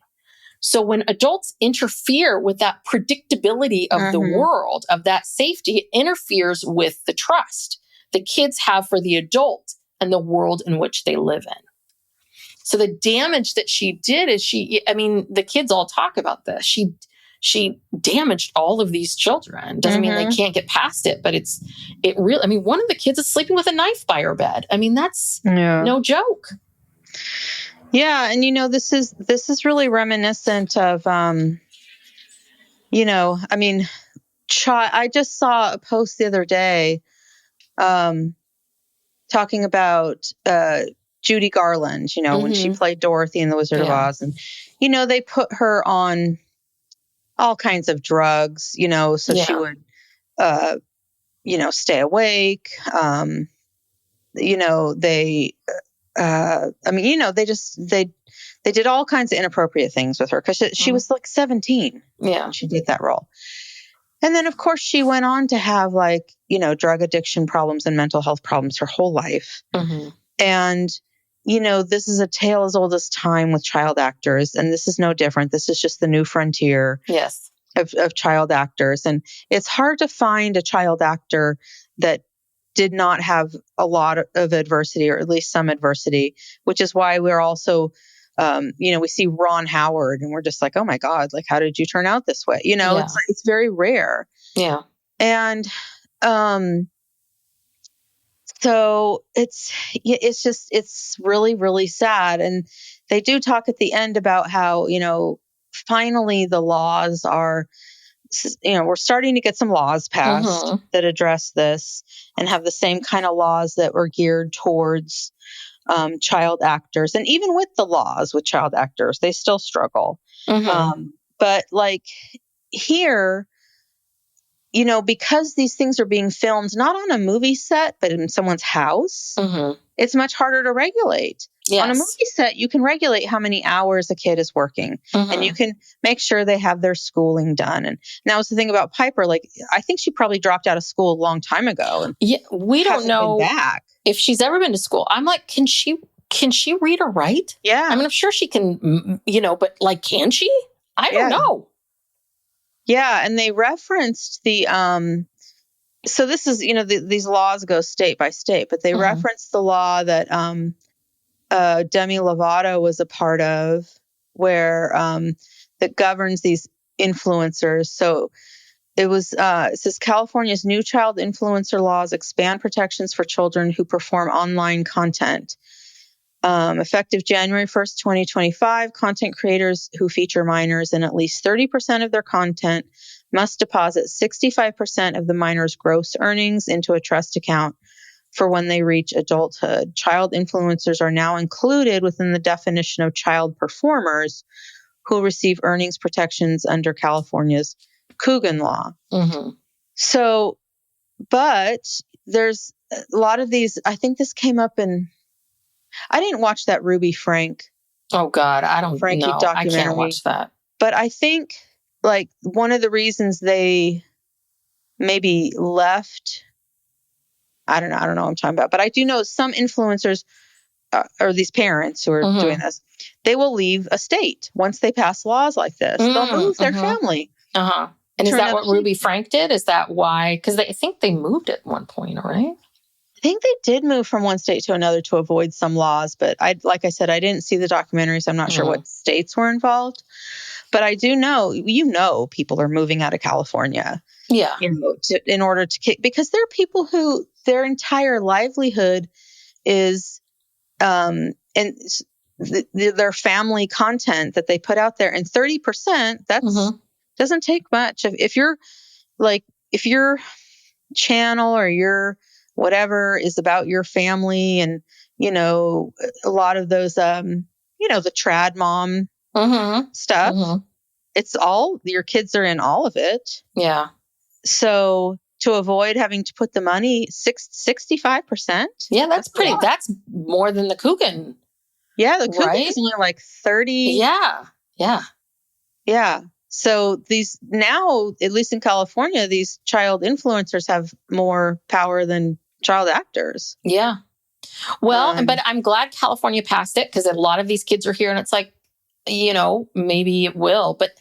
So when adults interfere with that predictability of the world, of that safety, it interferes with the trust the kids have for the adult and the world in which they live in. So the damage that she did is the kids all talk about this. She damaged all of these children. Doesn't mean they can't get past it, but it really, I mean, one of the kids is sleeping with a knife by her bed. I mean, that's no joke. Yeah. And, this is really reminiscent of, I just saw a post the other day, talking about, Judy Garland, when she played Dorothy in The Wizard of Oz, and, they put her on all kinds of drugs, so she would, stay awake. They did all kinds of inappropriate things with her because she was like 17. Yeah. She did that role. And then of course she went on to have drug addiction problems and mental health problems her whole life. And, this is a tale as old as time with child actors. And this is no different. This is just the new frontier of child actors. And it's hard to find a child actor that did not have a lot of adversity, or at least some adversity, which is why we're also, we see Ron Howard and we're just like, oh my God, like, how did you turn out this way? It's very rare. Yeah. And, so it's really, really sad. And they do talk at the end about how, finally the laws are, we're starting to get some laws passed that address this and have the same kind of laws that were geared towards child actors. And even with the laws with child actors, they still struggle. But like here, because these things are being filmed not on a movie set, but in someone's house, it's much harder to regulate. Yes. On a movie set, you can regulate how many hours a kid is working, and you can make sure they have their schooling done. And that was the thing about Piper. Like, I think she probably dropped out of school a long time ago. And we don't know if she's ever been to school. I'm like, can she read or write? Yeah. I mean, I'm sure she can, but like, can she? I don't know. Yeah. And they referenced the, so this is, these laws go state by state, but they referenced the law that, Demi Lovato was a part of, where, that governs these influencers. So it says California's new child influencer laws expand protections for children who perform online content. Effective January 1st, 2025, content creators who feature minors in at least 30% of their content must deposit 65% of the minor's gross earnings into a trust account for when they reach adulthood. Child influencers are now included within the definition of child performers who receive earnings protections under California's Coogan law. So, but there's a lot of these, I think this came up in, I didn't watch that Ruby Frank Oh God, I don't Frankie know. I documentary. can't watch that. But I think like one of the reasons they maybe left, I don't know what I'm talking about, but I do know some influencers or these parents who are doing this, they will leave a state once they pass laws like this. They'll move their family. Uh-huh. And is that what Ruby Frank did? Is that why? Because I think they moved at one point, right? I think they did move from one state to another to avoid some laws, but like I said, I didn't see the documentary, so I'm not sure what states were involved. But I do know, people are moving out of California. Yeah. In order to kick, because there are people who their entire livelihood is, and their family content that they put out there, and 30%, that's doesn't take much. If your channel or your whatever is about your family, and a lot of those the trad mom stuff, it's all your kids are in all of it. Yeah. So to avoid having to put the money, 65%. Yeah, that's pretty. That's more than the Coogan. Yeah, the Coogan is only like 30. Yeah. Yeah. Yeah. So these now, at least in California, these child influencers have more power than child actors. Yeah. Well, but I'm glad California passed it, because a lot of these kids are here, and it's like, maybe it will, but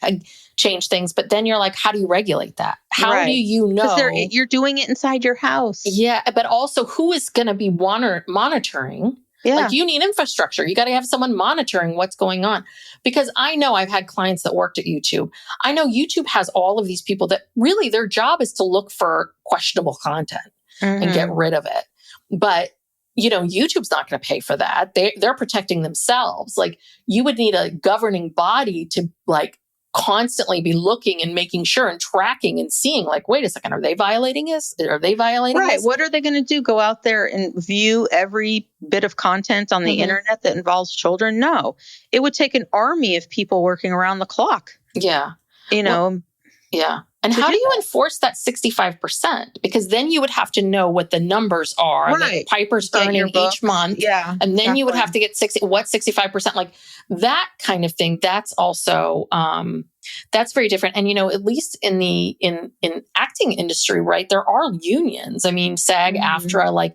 change things. But then you're like, how do you regulate that? How do you know? Because you're doing it inside your house. Yeah. But also, who is going to be monitoring? Yeah. Like, you need infrastructure. You got to have someone monitoring what's going on. Because I know I've had clients that worked at YouTube. I know YouTube has all of these people that really their job is to look for questionable content and get rid of it. But YouTube's not going to pay for that. They're protecting themselves. Like, you would need a governing body to constantly be looking and making sure and tracking and seeing, like, wait a second, are they violating this? Are they violating this? What are they going to do? Go out there and view every bit of content on the internet that involves children? No, it would take an army of people working around the clock. Yeah. Yeah. And how do you enforce that 65%? Because then you would have to know what the numbers are that Piper's earning each month. Yeah. And then you would have to get 65%, like that kind of thing. That's also, that's very different. And, at least in the, in acting industry, right, there are unions. I mean, SAG, AFTRA,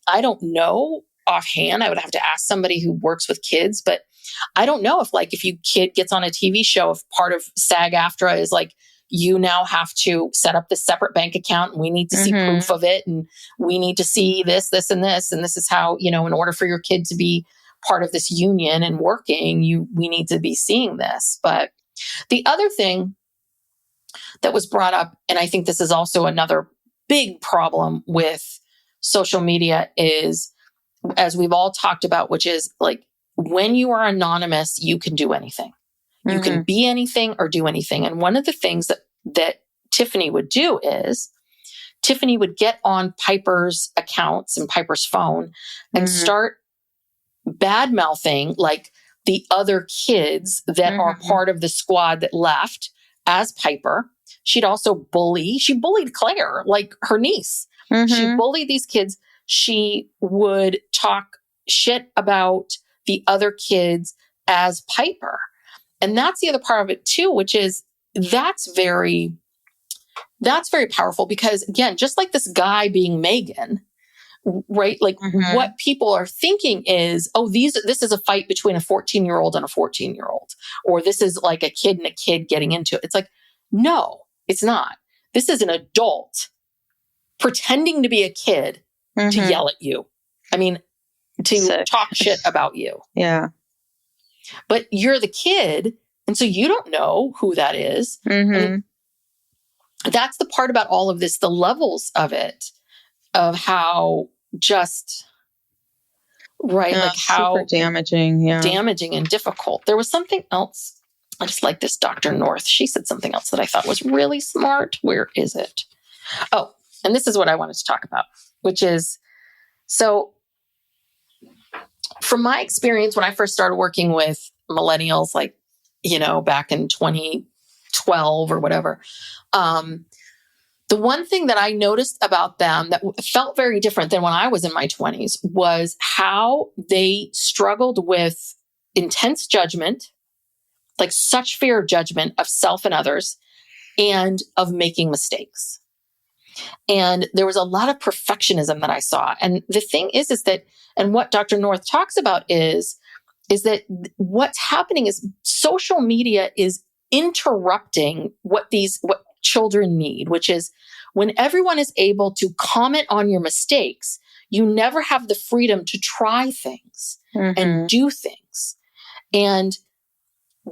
I don't know offhand. I would have to ask somebody who works with kids, but I don't know if your kid gets on a TV show, if part of SAG AFTRA is like, you now have to set up this separate bank account, and we need to see proof of it. And we need to see this, this, and this. And this is how, in order for your kid to be part of this union and working, we need to be seeing this. But the other thing that was brought up, and I think this is also another big problem with social media, is, as we've all talked about, which is like, when you are anonymous, you can do anything. You can be anything or do anything. And one of the things that Tiffany would do is Tiffany would get on Piper's accounts and Piper's phone and start bad mouthing like the other kids that are part of the squad that left as Piper. She bullied Claire, like her niece. She bullied these kids. She would talk shit about the other kids as Piper. And that's the other part of it too, which is that's very powerful, because again, just like this guy being Megan, right? Like what people are thinking is, oh, this is a fight between a 14-year-old and a 14-year-old, or this is like a kid and a kid getting into it. It's like, no, it's not. This is an adult pretending to be a kid to yell at you. I mean, to talk shit about you. Yeah. But you're the kid, and so you don't know who that is. I mean, that's the part about all of this, the levels of it, of how just, like how damaging, damaging and difficult. There was something else. I just like this Dr. North. She said something else that I thought was really smart. Where is it? Oh, and this is what I wanted to talk about, which is, so from my experience, when I first started working with millennials, back in 2012 or whatever, the one thing that I noticed about them that felt very different than when I was in my 20s was how they struggled with intense judgment, like such fear of judgment of self and others, and of making mistakes. And there was a lot of perfectionism that I saw. And the thing is that, and what Dr. North talks about is that what's happening is social media is interrupting what children need, which is when everyone is able to comment on your mistakes, you never have the freedom to try things and do things. And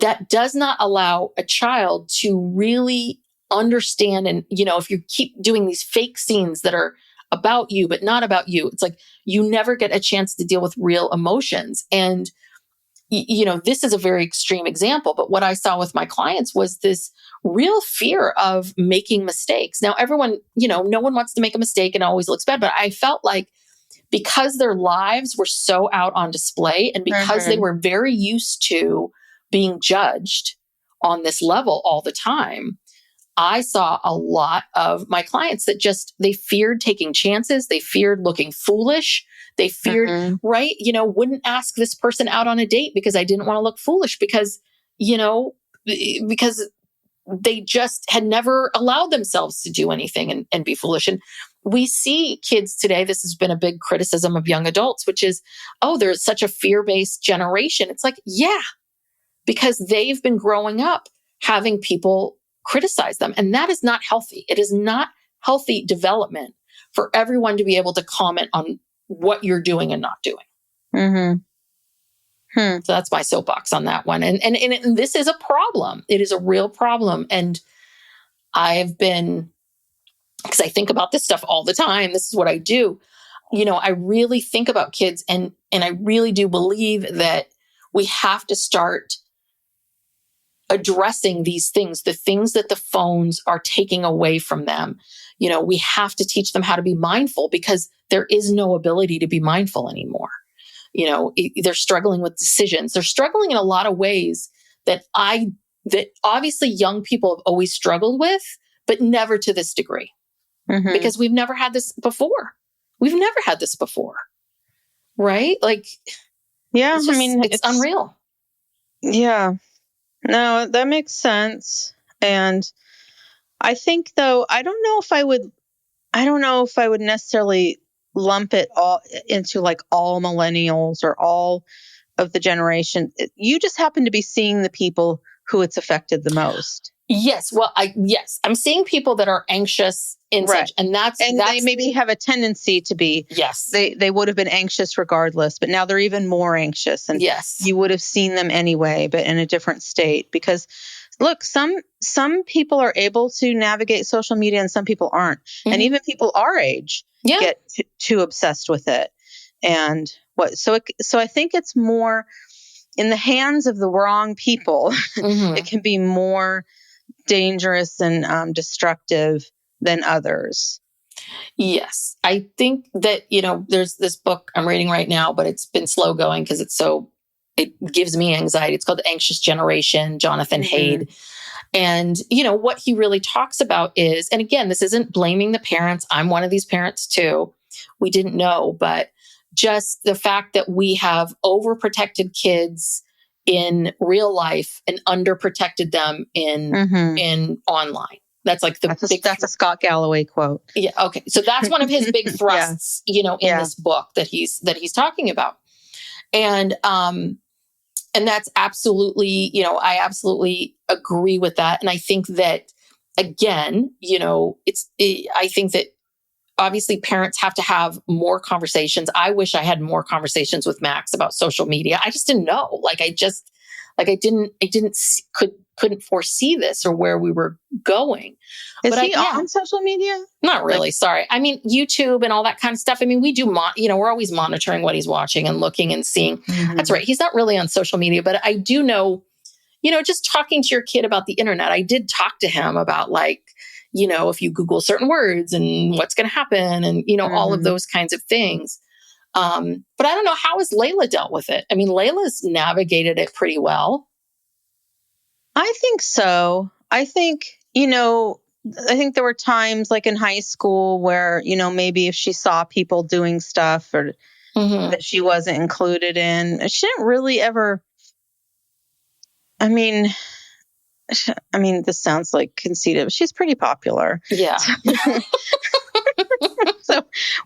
that does not allow a child to really understand. And, if you keep doing these fake scenes that are about you, but not about you, it's like you never get a chance to deal with real emotions. And, this is a very extreme example, but what I saw with my clients was this real fear of making mistakes. Now, everyone, no one wants to make a mistake and it always looks bad, but I felt like because their lives were so out on display and because they were very used to being judged on this level all the time, I saw a lot of my clients that they feared taking chances. They feared looking foolish. They feared, right? Wouldn't ask this person out on a date because I didn't want to look foolish because they just had never allowed themselves to do anything and be foolish. And we see kids today, this has been a big criticism of young adults, which is, there's such a fear-based generation. It's like, yeah, because they've been growing up having people criticize them. And that is not healthy. It is not healthy development for everyone to be able to comment on what you're doing and not doing. So that's my soapbox on that one. And this is a problem. It is a real problem. And I've been, because I think about this stuff all the time. This is what I do. I really think about kids and I really do believe that we have to start addressing these things, the things that the phones are taking away from them. We have to teach them how to be mindful because there is no ability to be mindful anymore. They're struggling with decisions. They're struggling in a lot of ways that obviously young people have always struggled with, but never to this degree because we've never had this before. Right? Like, yeah, it's unreal. Yeah. No, that makes sense. And I think though, I don't know if I would necessarily lump it all into like all millennials or all of the generation. You just happen to be seeing the people who it's affected the most. Yes. Well, I'm seeing people that are anxious in such, and they maybe have a tendency to be, yes, they would have been anxious regardless, but now they're even more anxious. And yes, you would have seen them anyway, but in a different state because look, some people are able to navigate social media and some people aren't. And even people our age get too obsessed with it. And so I think it's more in the hands of the wrong people. It can be more dangerous and destructive than others. Yes. I think that, there's this book I'm reading right now, but it's been slow going because it gives me anxiety. It's called The Anxious Generation, Jonathan Haidt. And, what he really talks about is, and again, this isn't blaming the parents. I'm one of these parents too. We didn't know, but just the fact that we have overprotected kids in real life and underprotected them in online. That's like that's a Scott Galloway quote. Yeah. Okay. So that's one of his big thrusts, in this book that he's talking about. And that's absolutely, I absolutely agree with that. And I think that again, I think that obviously parents have to have more conversations. I wish I had more conversations with Max about social media. I just didn't know. Couldn't foresee this or where we were going. Is he on social media? Not really. Sorry. I mean, YouTube and all that kind of stuff. I mean, we do, we're always monitoring what he's watching and looking and seeing. That's right. He's not really on social media, but I do know, just talking to your kid about the internet, I did talk to him about if you Google certain words and what's going to happen and, all of those kinds of things. But I don't know, how has Layla dealt with it? I mean, Layla's navigated it pretty well. I think so. I think there were times like in high school where, maybe if she saw people doing stuff or that she wasn't included in, she didn't really ever I mean, this sounds like conceited. She's pretty popular. Yeah. So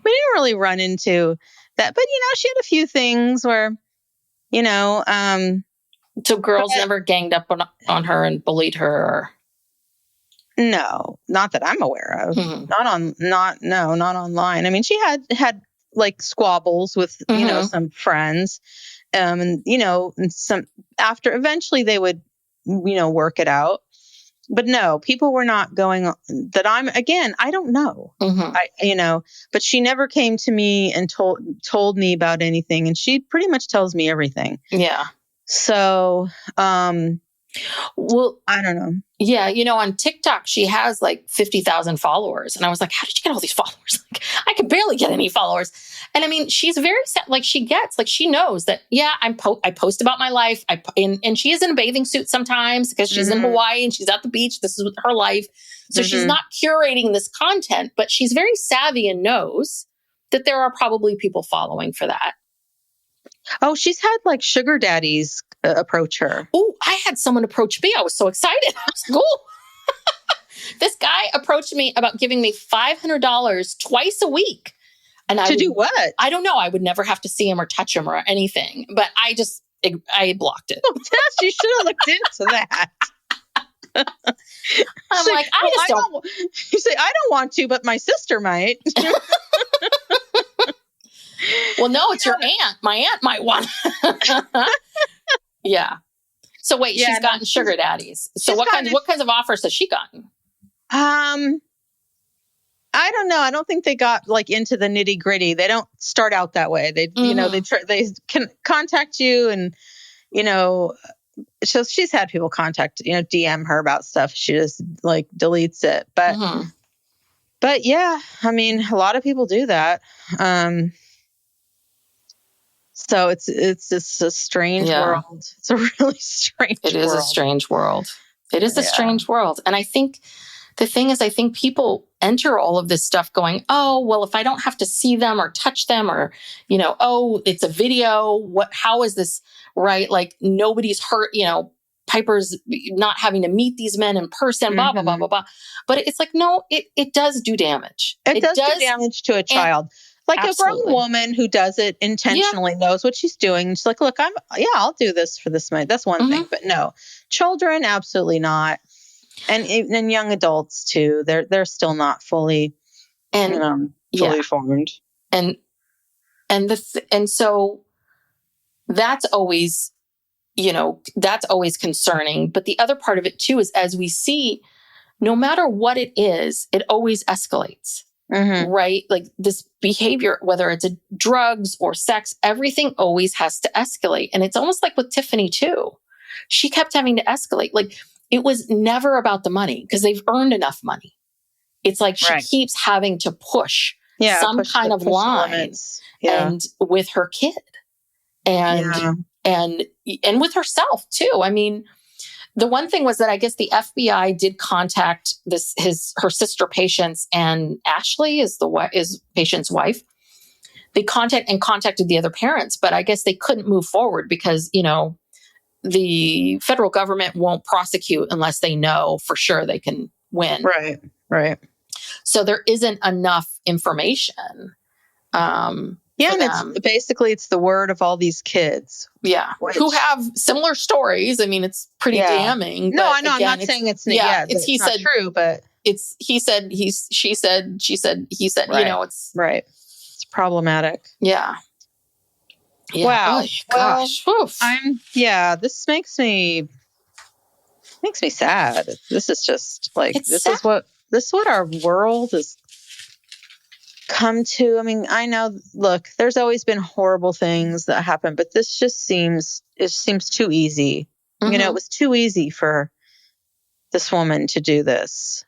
we didn't really run into that. But, she had a few things where, so girls never ganged up on her and bullied her? Or... No, not that I'm aware of. Mm-hmm. Not online. I mean, she had like squabbles with, some friends. And some after eventually they would, work it out. But no, people were not going that I don't know. Mm-hmm. But she never came to me and told me about anything. And she pretty much tells me everything. Yeah. So, well, I don't know. Yeah. On TikTok, she has like 50,000 followers. And I was like, how did you get all these followers? Like, I could barely get any followers. And I mean, she's very set. Like she knows that, yeah, I post about my life. And she is in a bathing suit sometimes because she's in Hawaii and she's at the beach. This is her life. So she's not curating this content, but she's very savvy and knows that there are probably people following for that. Oh, she's had like sugar daddies approach her. Oh, I had someone approach me. I was so excited. I was cool. This guy approached me about giving me $500 twice a week. And do what? I don't know. I would never have to see him or touch him or anything. But I blocked it. Oh, you should have looked into that. I'm like, I just don't. You say, I don't want to, but my sister might. Well, no, it's your aunt. My aunt might want. Yeah. So wait, she's gotten sugar daddies. So what kinds of offers has she gotten? I don't know. I don't think they got like into the nitty gritty. They don't start out that way. They, they can contact you and, so she's had people contact, DM her about stuff. She just like deletes it. But yeah, I mean, a lot of people do that. So it's just a strange world. It's a really strange world. It is a strange world. It is a strange world. And I think the thing is, I think people enter all of this stuff going, oh, well, if I don't have to see them or touch them or, oh, it's a video. How is this right? Like nobody's hurt, Piper's not having to meet these men in person, blah, blah, blah, blah, blah. But it's like, no, it does do damage. It does do damage to a child. Like absolutely. A grown woman who does it intentionally knows what she's doing. She's like, look, I'll do this for this money. That's one thing. But no, children, absolutely not. And young adults too. They're still not fully formed. And so that's always, that's always concerning. But the other part of it too is, as we see, no matter what it is, it always escalates. Right? Like this behavior, whether it's drugs or sex, everything always has to escalate. And it's almost like with Tiffany too. She kept having to escalate. Like it was never about the money because they've earned enough money. It's like she keeps having to push some kind of line and with her kid and with herself too. I mean, the one thing was that I guess the FBI did contact her sister patients, and Ashley is patient's wife. They contacted the other parents, but I guess they couldn't move forward because, the federal government won't prosecute unless they know for sure they can win. Right. So there isn't enough information. It's the word of all these kids. Yeah. Who have similar stories. I mean, it's pretty damning. No, I know. I'm not saying it's not true, but it's he said, she said, she said, he said, it's right. It's problematic. Yeah. Wow. Oh, gosh. This makes me sad. This is just like, this is what our world is come to. I mean, I know, look, there's always been horrible things that happen, but this just seems too easy. It was too easy for this woman to do this.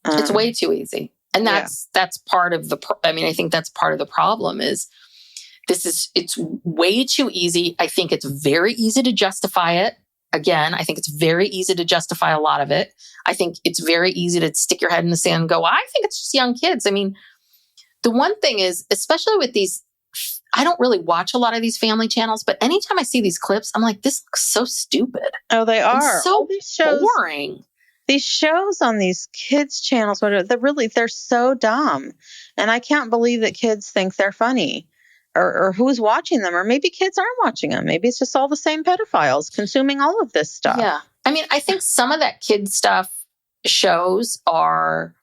It's way too easy. And that's part of I think that's part of the problem is it's way too easy. I think it's very easy to justify it. Again, I think it's very easy to justify a lot of it. I think it's very easy to stick your head in the sand and go, I think it's just young kids. I mean, the one thing is, especially with these I don't really watch a lot of these family channels, but anytime I see these clips, I'm like, this looks so stupid. Oh, they are. And so these shows, boring. These shows on these kids channels, they're so dumb. And I can't believe that kids think they're funny or who's watching them. Or maybe kids aren't watching them. Maybe it's just all the same pedophiles consuming all of this stuff. Yeah. I mean, I think some of that kid stuff shows are,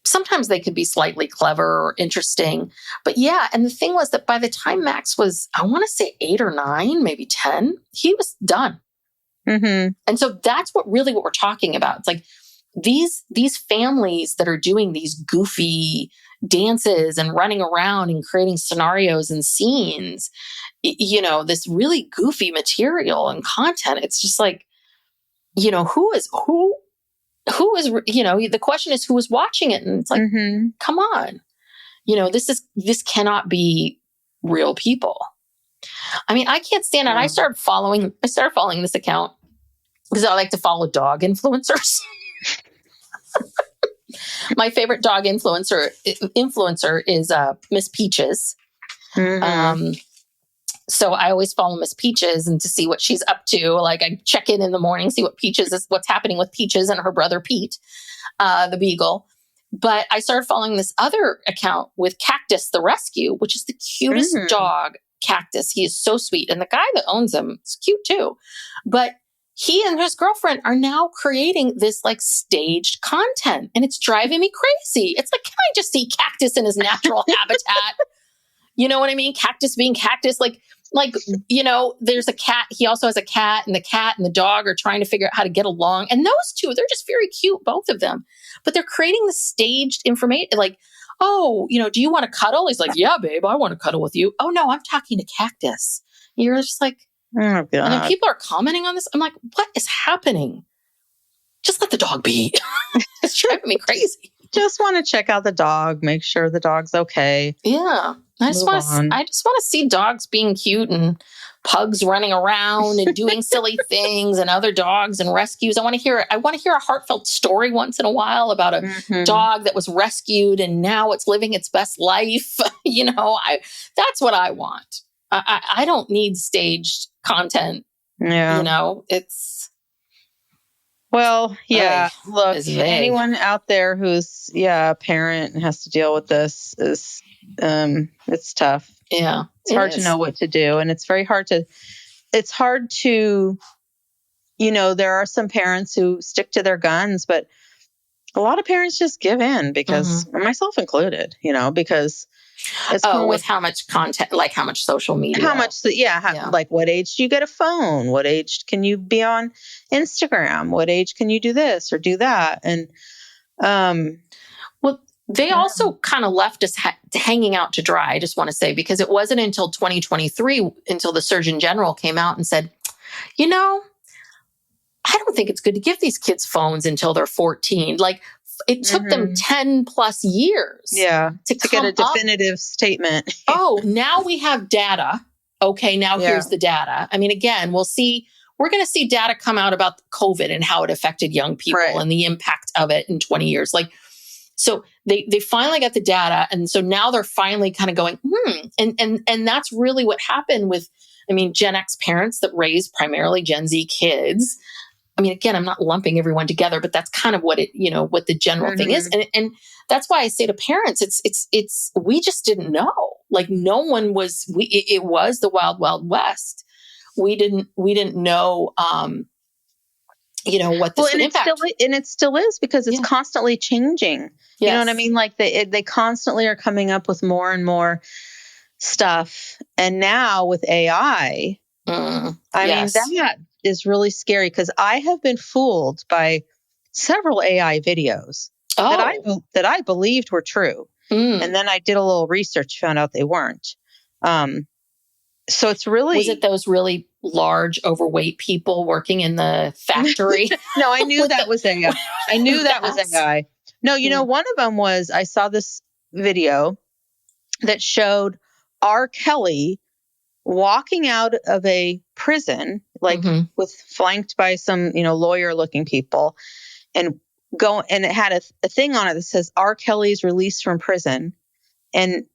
sometimes they could be slightly clever or interesting. But yeah, and the thing was that by the time Max was, I want to say 8 or 9, maybe 10, he was done. Mm-hmm. And so that's what we're talking about. It's like these families that are doing these goofy dances and running around and creating scenarios and scenes, this really goofy material and content. It's just like, who is, the question is who is watching it? And it's like, come on, this cannot be real people. I mean, I can't stand it. I started following this account because I like to follow dog influencers. My favorite dog influencer is Miss Peaches. Mm-hmm. So I always follow Miss Peaches and to see what she's up to. Like I check in the morning, see what's happening with Peaches and her brother Pete, the beagle. But I started following this other account with Cactus the Rescue, which is the cutest dog, Cactus. He is so sweet. And the guy that owns him is cute too. But he and his girlfriend are now creating this like staged content and it's driving me crazy. It's like, can I just see Cactus in his natural habitat? You know what I mean? Cactus being Cactus, like, there's a cat. He also has a cat and the dog are trying to figure out how to get along. And those two, they're just very cute, both of them. But they're creating the staged information like, oh, do you want to cuddle? He's like, yeah, babe, I want to cuddle with you. Oh, no, I'm talking to Cactus. You're just like, oh, God. And then people are commenting on this. I'm like, what is happening? Just let the dog be. It's driving me crazy. Just want to check out the dog, make sure the dog's okay. Yeah. I just want to see dogs being cute and pugs running around and doing silly things and other dogs and rescues. I want to hear a heartfelt story once in a while about a dog that was rescued and now it's living its best life. That's what I want. I don't need staged content. Yeah. It's. Well, yeah, look, anyone out there who's, a parent and has to deal with this is, it's tough. Yeah. It's hard to know what to do. And it's hard to, there are some parents who stick to their guns, but a lot of parents just give in because, myself included, because it's with how much content, like how much social media, like what age do you get a phone? What age can you be on Instagram? What age can you do this or do that? And, they also kind of left us hanging out to dry, I just want to say, because it wasn't until 2023 until the Surgeon General came out and said, I don't think it's good to give these kids phones until they're 14. Like it took them 10 plus years to get a definitive statement. Now we have data. Okay, now here's the data. I mean, again, we're going to see data come out about COVID and how it affected young people and the impact of it in 20 years. Like, so they finally got the data. And so now they're finally kind of going, and that's really what happened with, Gen X parents that raise primarily Gen Z kids. Again, I'm not lumping everyone together, but that's kind of what what the general thing is. And that's why I say to parents, it's, we just didn't know. Like no one was, it was the wild, wild west. We didn't know, what this would impact. It still is because it's constantly changing. You know what I mean? Like they constantly are coming up with more and more stuff. And now with AI, mean, that is really scary because I have been fooled by several AI videos that I believed were true. And then I did a little research, found out they weren't. So it's really... Was it those really large, overweight people working in the factory? No, I knew that was AI. I knew that was AI. No, one of them was, I saw this video that showed R. Kelly walking out of a prison, with flanked by some, lawyer-looking people, and it had a thing on it that says R. Kelly's released from prison. And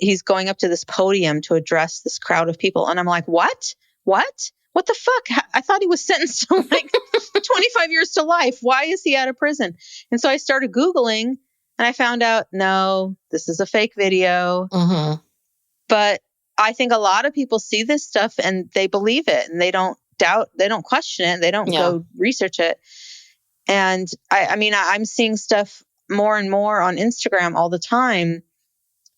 he's going up to this podium to address this crowd of people. And I'm like, what the fuck? I thought he was sentenced to like 25 years to life. Why is he out of prison? And so I started Googling and I found out, no, this is a fake video. Mm-hmm. But I think a lot of people see this stuff and they believe it and they don't doubt, they don't question it. They don't go research it. And I mean, I'm seeing stuff more and more on Instagram all the time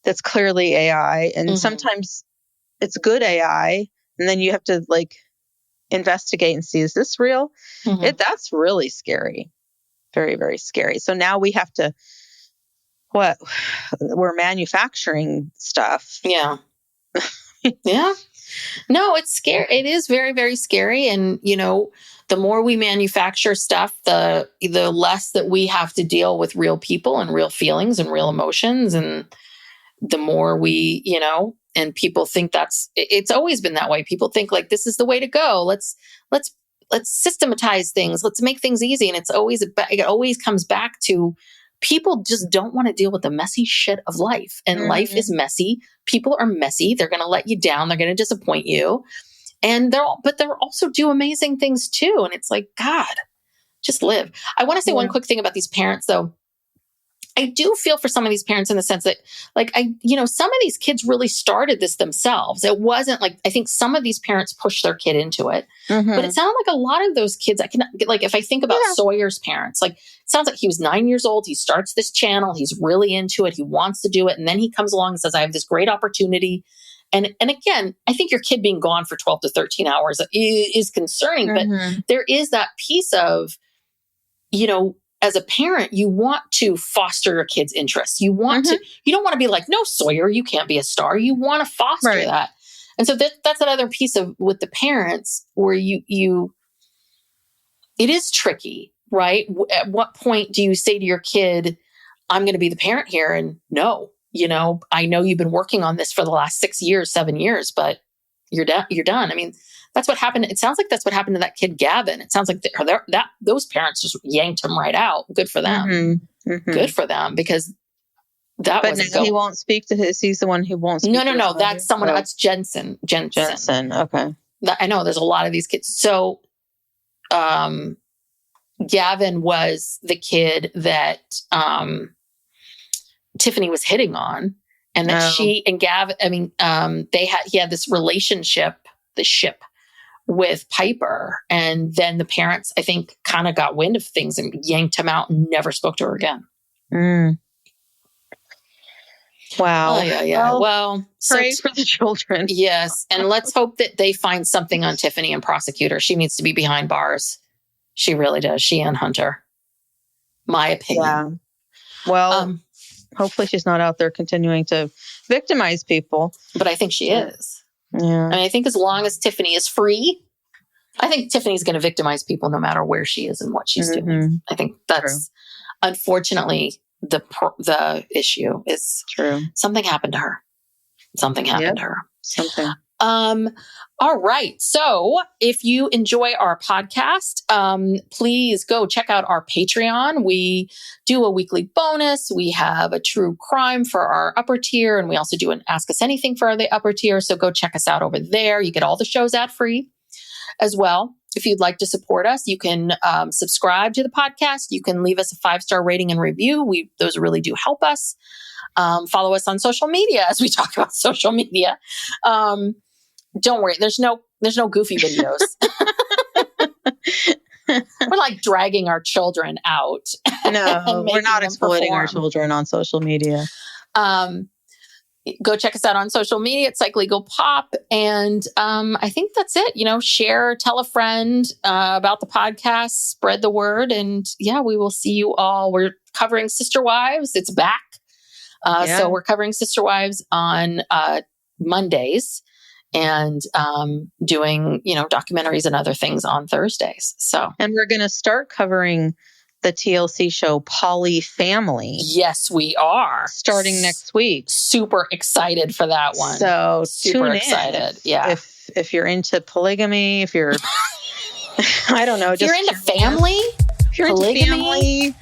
that's clearly AI. And sometimes it's good AI. And then you have to like investigate and see, is this real? That's really scary. Very, very scary. So now we have to, we're manufacturing stuff. Yeah. Yeah. No, it's scary. It is very, very scary. And, you know, the more we manufacture stuff, the less that we have to deal with real people and real feelings and real emotions. And the more we, you know, and people think it's always been that way. People think like, this is the way to go. Let's systematize things. Let's make things easy. And it always comes back to people just don't want to deal with the messy shit of life. And life is messy. People are messy. They're going to let you down. They're going to disappoint you. And they'll also do amazing things too. And it's like, God, just live. I want to say one quick thing about these parents though. I do feel for some of these parents in the sense that like, some of these kids really started this themselves. It wasn't like, I think some of these parents pushed their kid into it, but it sounded like a lot of those kids, if I think about Sawyer's parents, like, it sounds like he was 9 years old. He starts this channel. He's really into it. He wants to do it. And then he comes along and says, I have this great opportunity. And again, I think your kid being gone for 12 to 13 hours is concerning, but there is that piece of, as a parent, you want to foster your kid's interests. You want to, you don't want to be like, no, Sawyer, you can't be a star. You want to foster that. And so that's another piece of with the parents where it is tricky, right? At what point do you say to your kid, I'm going to be the parent here? And no, I know you've been working on this for the last 6 years, 7 years, but you're done. I mean, that's what happened. It sounds like that's what happened to that kid, Gavin. It sounds like those parents just yanked him right out. Good for them. Good for them because But now he won't speak to he's the one who won't speak to No. That's someone, that's Jensen. Okay. I know there's a lot of these kids. So, Gavin was the kid that, Tiffany was hitting on and that she and Gavin, he had this relationship, the ship with Piper. And then the parents, I think, kind of got wind of things and yanked him out and never spoke to her again. Wow. Oh, yeah. Well, pray for the children. Yes. And let's hope that they find something on Tiffany and prosecute her. She needs to be behind bars. She really does. She and Hunter. My opinion. Yeah. Well, hopefully she's not out there continuing to victimize people. But I think she is. Yeah. And I think as long as Tiffany is free, I think Tiffany's going to victimize people no matter where she is and what she's doing. I think that's unfortunately the issue is true. Something happened to her. Something happened to her. Something. All right. So if you enjoy our podcast, please go check out our Patreon. We do a weekly bonus. We have a true crime for our upper tier, and we also do an Ask Us Anything for the upper tier. So go check us out over there. You get all the shows ad-free as well. If you'd like to support us, you can subscribe to the podcast. You can leave us a 5-star rating and review. Those really do help us. Follow us on social media as we talk about social media. Don't worry, there's no goofy videos. We're like dragging our children out. No, we're not exploiting our children on social media. Go check us out on social media at Psych Legal Pop. And I think that's it. Share, tell a friend about the podcast, spread the word. And we will see you all. We're covering Sister Wives. It's back. So we're covering Sister Wives on Mondays and doing, documentaries and other things on Thursdays. And we're going to start covering the TLC show Poly Family. Yes, we are. Starting next week. Super excited for that one. So super excited. Yeah. If you're into polygamy, if you're, I don't know. If you're into family, if you're into family,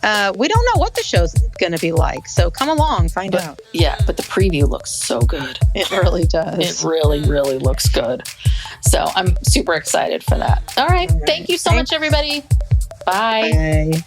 We don't know what the show's going to be like, so come along, find out. Yeah, but the preview looks so good. It really does. It really, really looks good. So I'm super excited for that. All right. Thank you so much, everybody. Bye. Bye.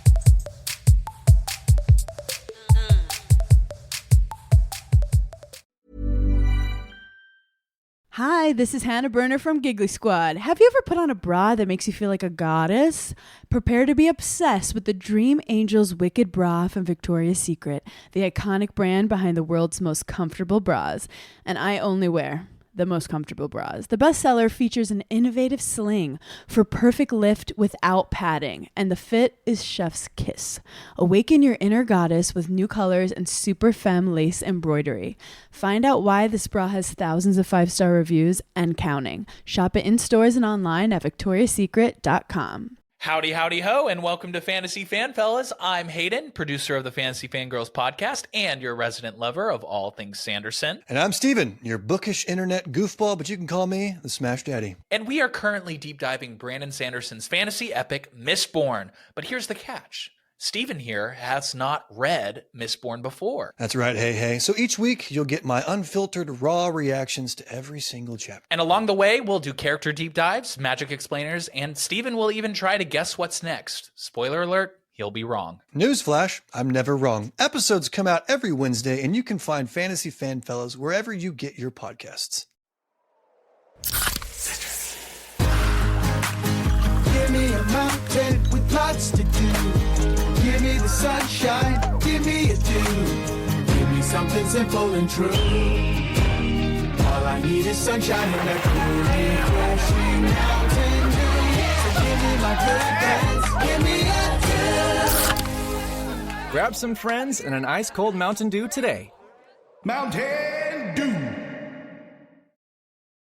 Hi, this is Hannah Burner from Giggly Squad. Have you ever put on a bra that makes you feel like a goddess? Prepare to be obsessed with the Dream Angels Wicked Bra from Victoria's Secret, the iconic brand behind the world's most comfortable bras. And I only wear the most comfortable bras. The bestseller features an innovative sling for perfect lift without padding, and the fit is chef's kiss. Awaken your inner goddess with new colors and super femme lace embroidery. Find out why this bra has thousands of 5-star reviews and counting. Shop it in stores and online at victoriasecret.com. Howdy, howdy, ho, and welcome to Fantasy Fan Fellas. I'm Hayden, producer of the Fantasy Fangirls podcast and your resident lover of all things Sanderson. And I'm Steven, your bookish internet goofball, but you can call me the Smash Daddy. And we are currently deep diving Brandon Sanderson's fantasy epic, Mistborn. But here's the catch. Steven here has not read Mistborn before. That's right, hey. So each week, you'll get my unfiltered, raw reactions to every single chapter. And along the way, we'll do character deep dives, magic explainers, and Steven will even try to guess what's next. Spoiler alert, he'll be wrong. Newsflash, I'm never wrong. Episodes come out every Wednesday, and you can find Fantasy Fan Fellas wherever you get your podcasts. Give me a mountain with lots to do. Give me the sunshine, give me a dew. Give me something simple and true. All I need is sunshine and a cool, refreshing mountain dew. So give me my good friends, give me a dew. Grab some friends and an ice-cold Mountain Dew today. Mountain Dew.